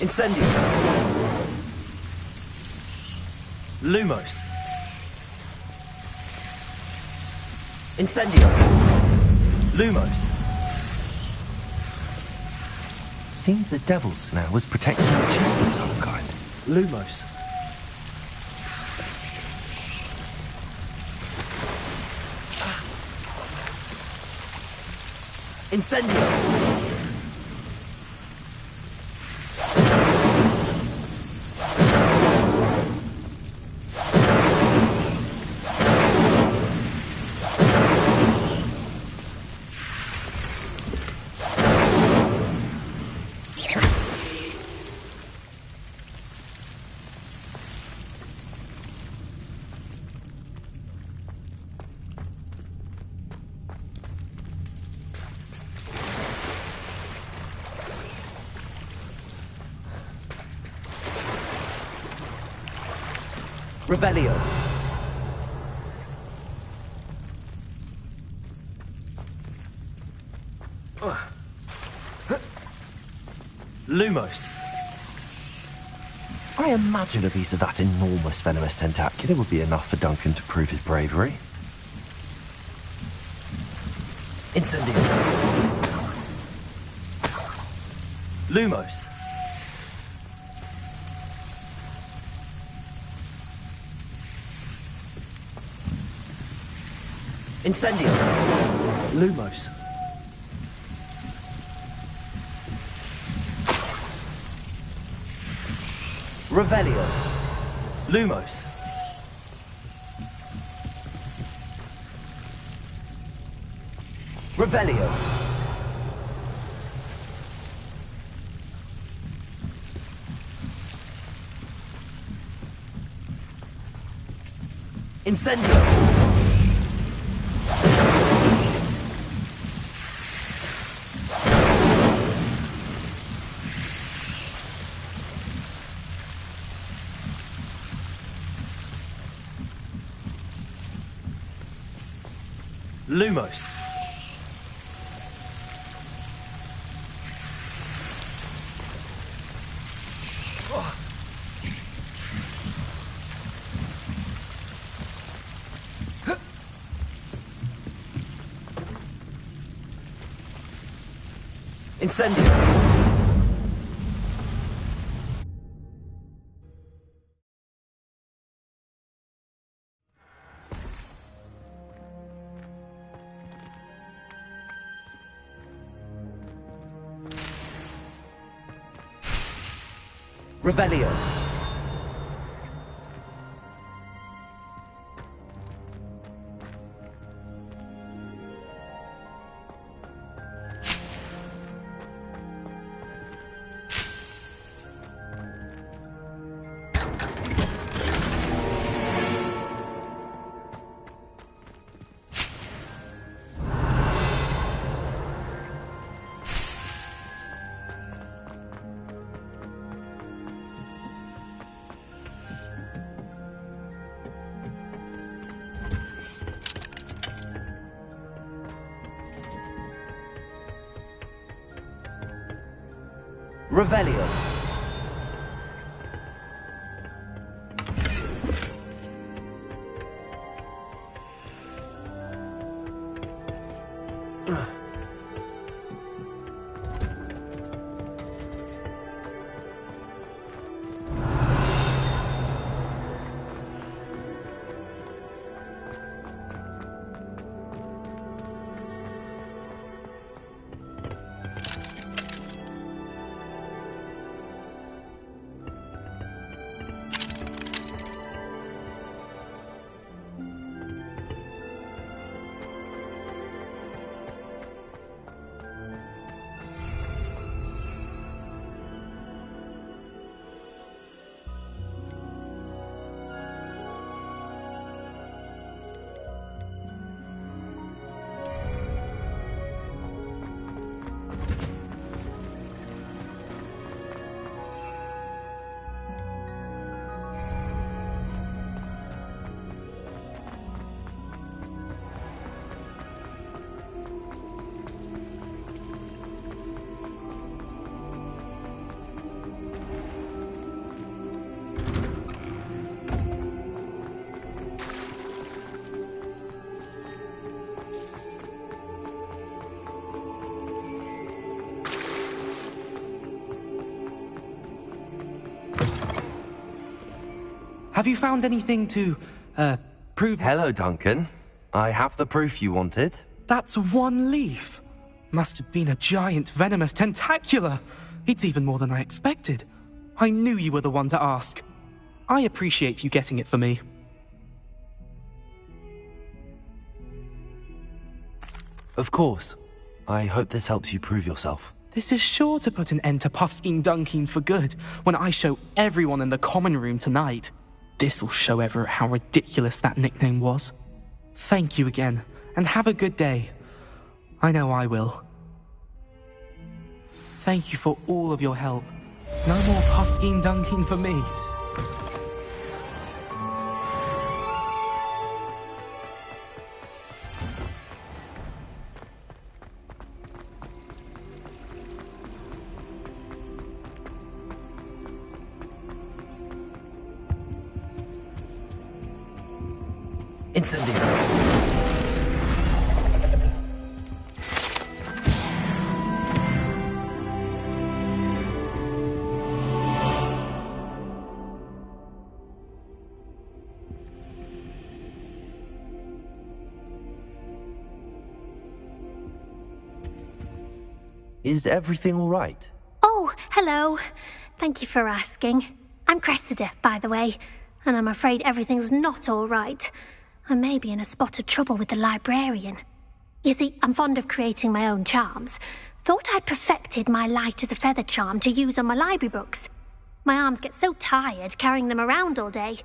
Incendio. Lumos. Incendio. Lumos. Seems the Devil's Snare was protecting a chest of some kind. Lumos. Incendio. Revelio. Lumos. I imagine a piece of that enormous venomous tentacular would be enough for Duncan to prove his bravery. Incendio. Lumos. Incendio. Lumos. Revelio. Lumos. Revelio. Incendio. Lumos. Incendio. Revelio. Revelio. Have you found anything to, prove... Hello, Duncan. I have the proof you wanted. That's one leaf. Must have been a giant venomous tentacula. It's even more than I expected. I knew you were the one to ask. I appreciate you getting it for me. Of course. I hope this helps you prove yourself. This is sure to put an end to Puffskein Dunkin for good when I show everyone in the common room tonight. This'll show Everett how ridiculous that nickname was. Thank you again, and have a good day. I know I will. Thank you for all of your help. No more Puffskein Dunkin for me. Incendio. Is everything all right? Oh, hello. Thank you for asking. I'm Cressida, by the way, and I'm afraid everything's not all right. I may be in a spot of trouble with the librarian. You see, I'm fond of creating my own charms. Thought I'd perfected my light as a feather charm to use on my library books. My arms get so tired carrying them around all day.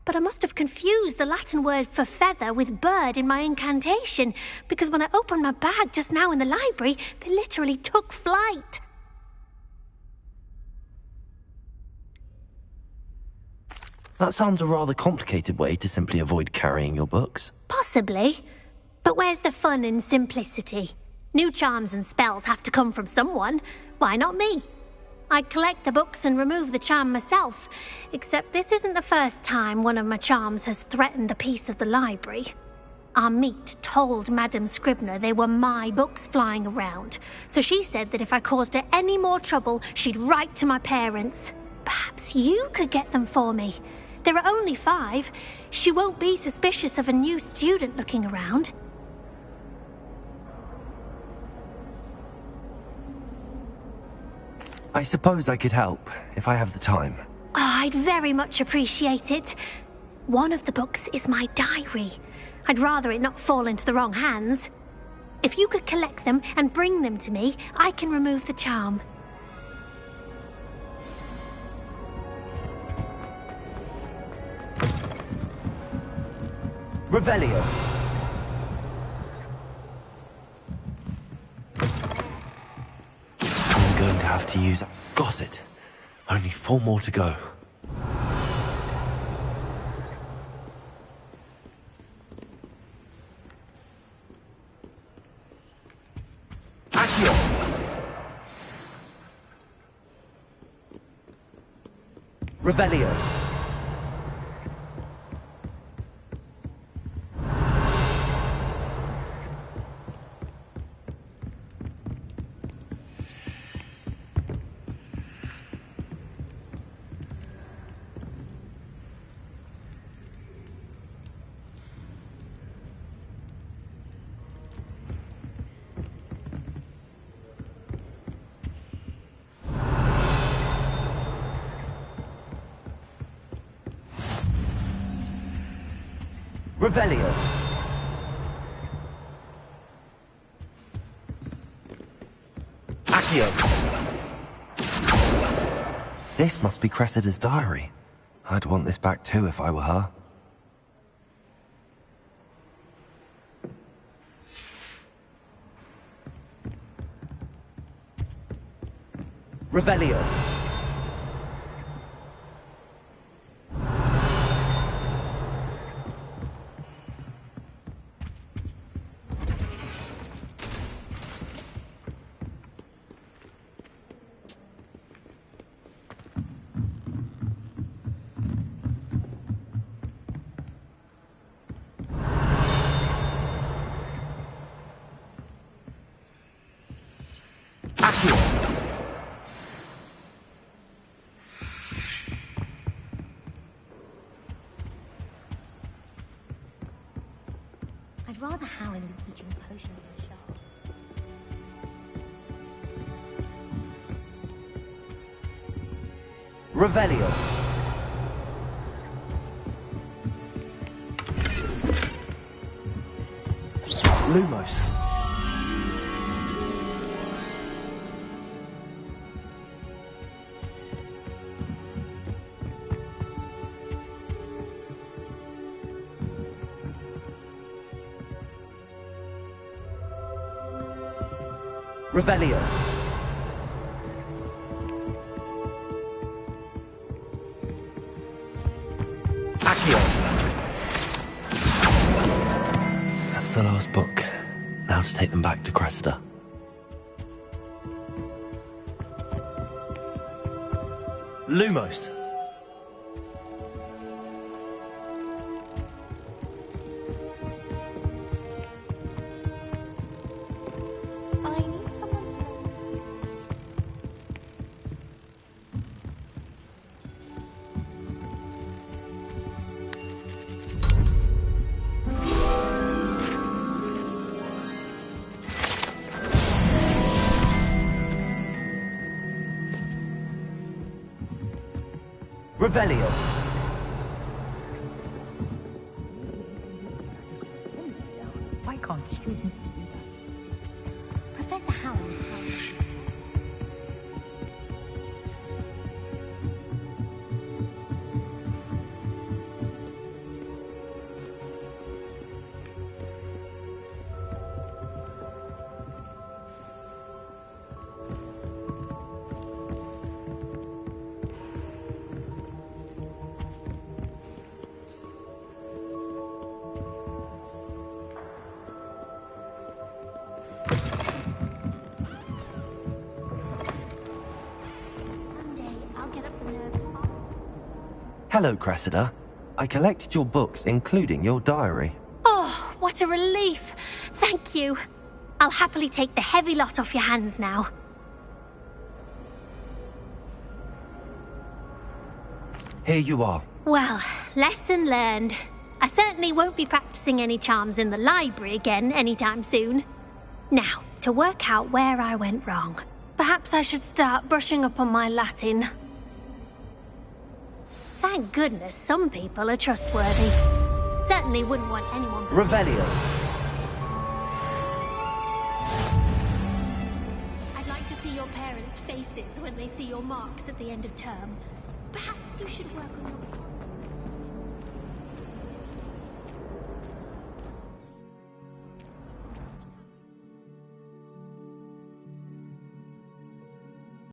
But I must have confused the Latin word for feather with bird in my incantation, because when I opened my bag just now in the library, they literally took flight. That sounds a rather complicated way to simply avoid carrying your books. Possibly. But where's the fun in simplicity? New charms and spells have to come from someone. Why not me? I collect the books and remove the charm myself, except this isn't the first time one of my charms has threatened the peace of the library. Our meet told Madame Scribner they were my books flying around, so she said that if I caused her any more trouble, she'd write to my parents. Perhaps you could get them for me. There are only 5. She won't be suspicious of a new student looking around. I suppose I could help, if I have the time. Oh, I'd very much appreciate it. One of the books is my diary. I'd rather it not fall into the wrong hands. If you could collect them and bring them to me, I can remove the charm. Revelio. I'm going to have to use... Got it. Only 4 more to go. Accio. Revelio. Revelio. Accio. This must be Cressida's diary. I'd want this back too if I were her. Revelio. I'd rather Howin would be doing potions than sharp. Revelio. Lumos. Revelio. Accio. That's the last book. Now to take them back to Cressida. Lumos. Revelio. Why can't students? Professor Howard. Hello, Cressida. I collected your books, including your diary. Oh, what a relief. Thank you. I'll happily take the heavy lot off your hands now. Here you are. Well, lesson learned. I certainly won't be practicing any charms in the library again anytime soon. Now, to work out where I went wrong. Perhaps I should start brushing up on my Latin. Thank goodness some people are trustworthy. Certainly wouldn't want anyone... Revelio. I'd like to see your parents' faces when they see your marks at the end of term. Perhaps you should work on your...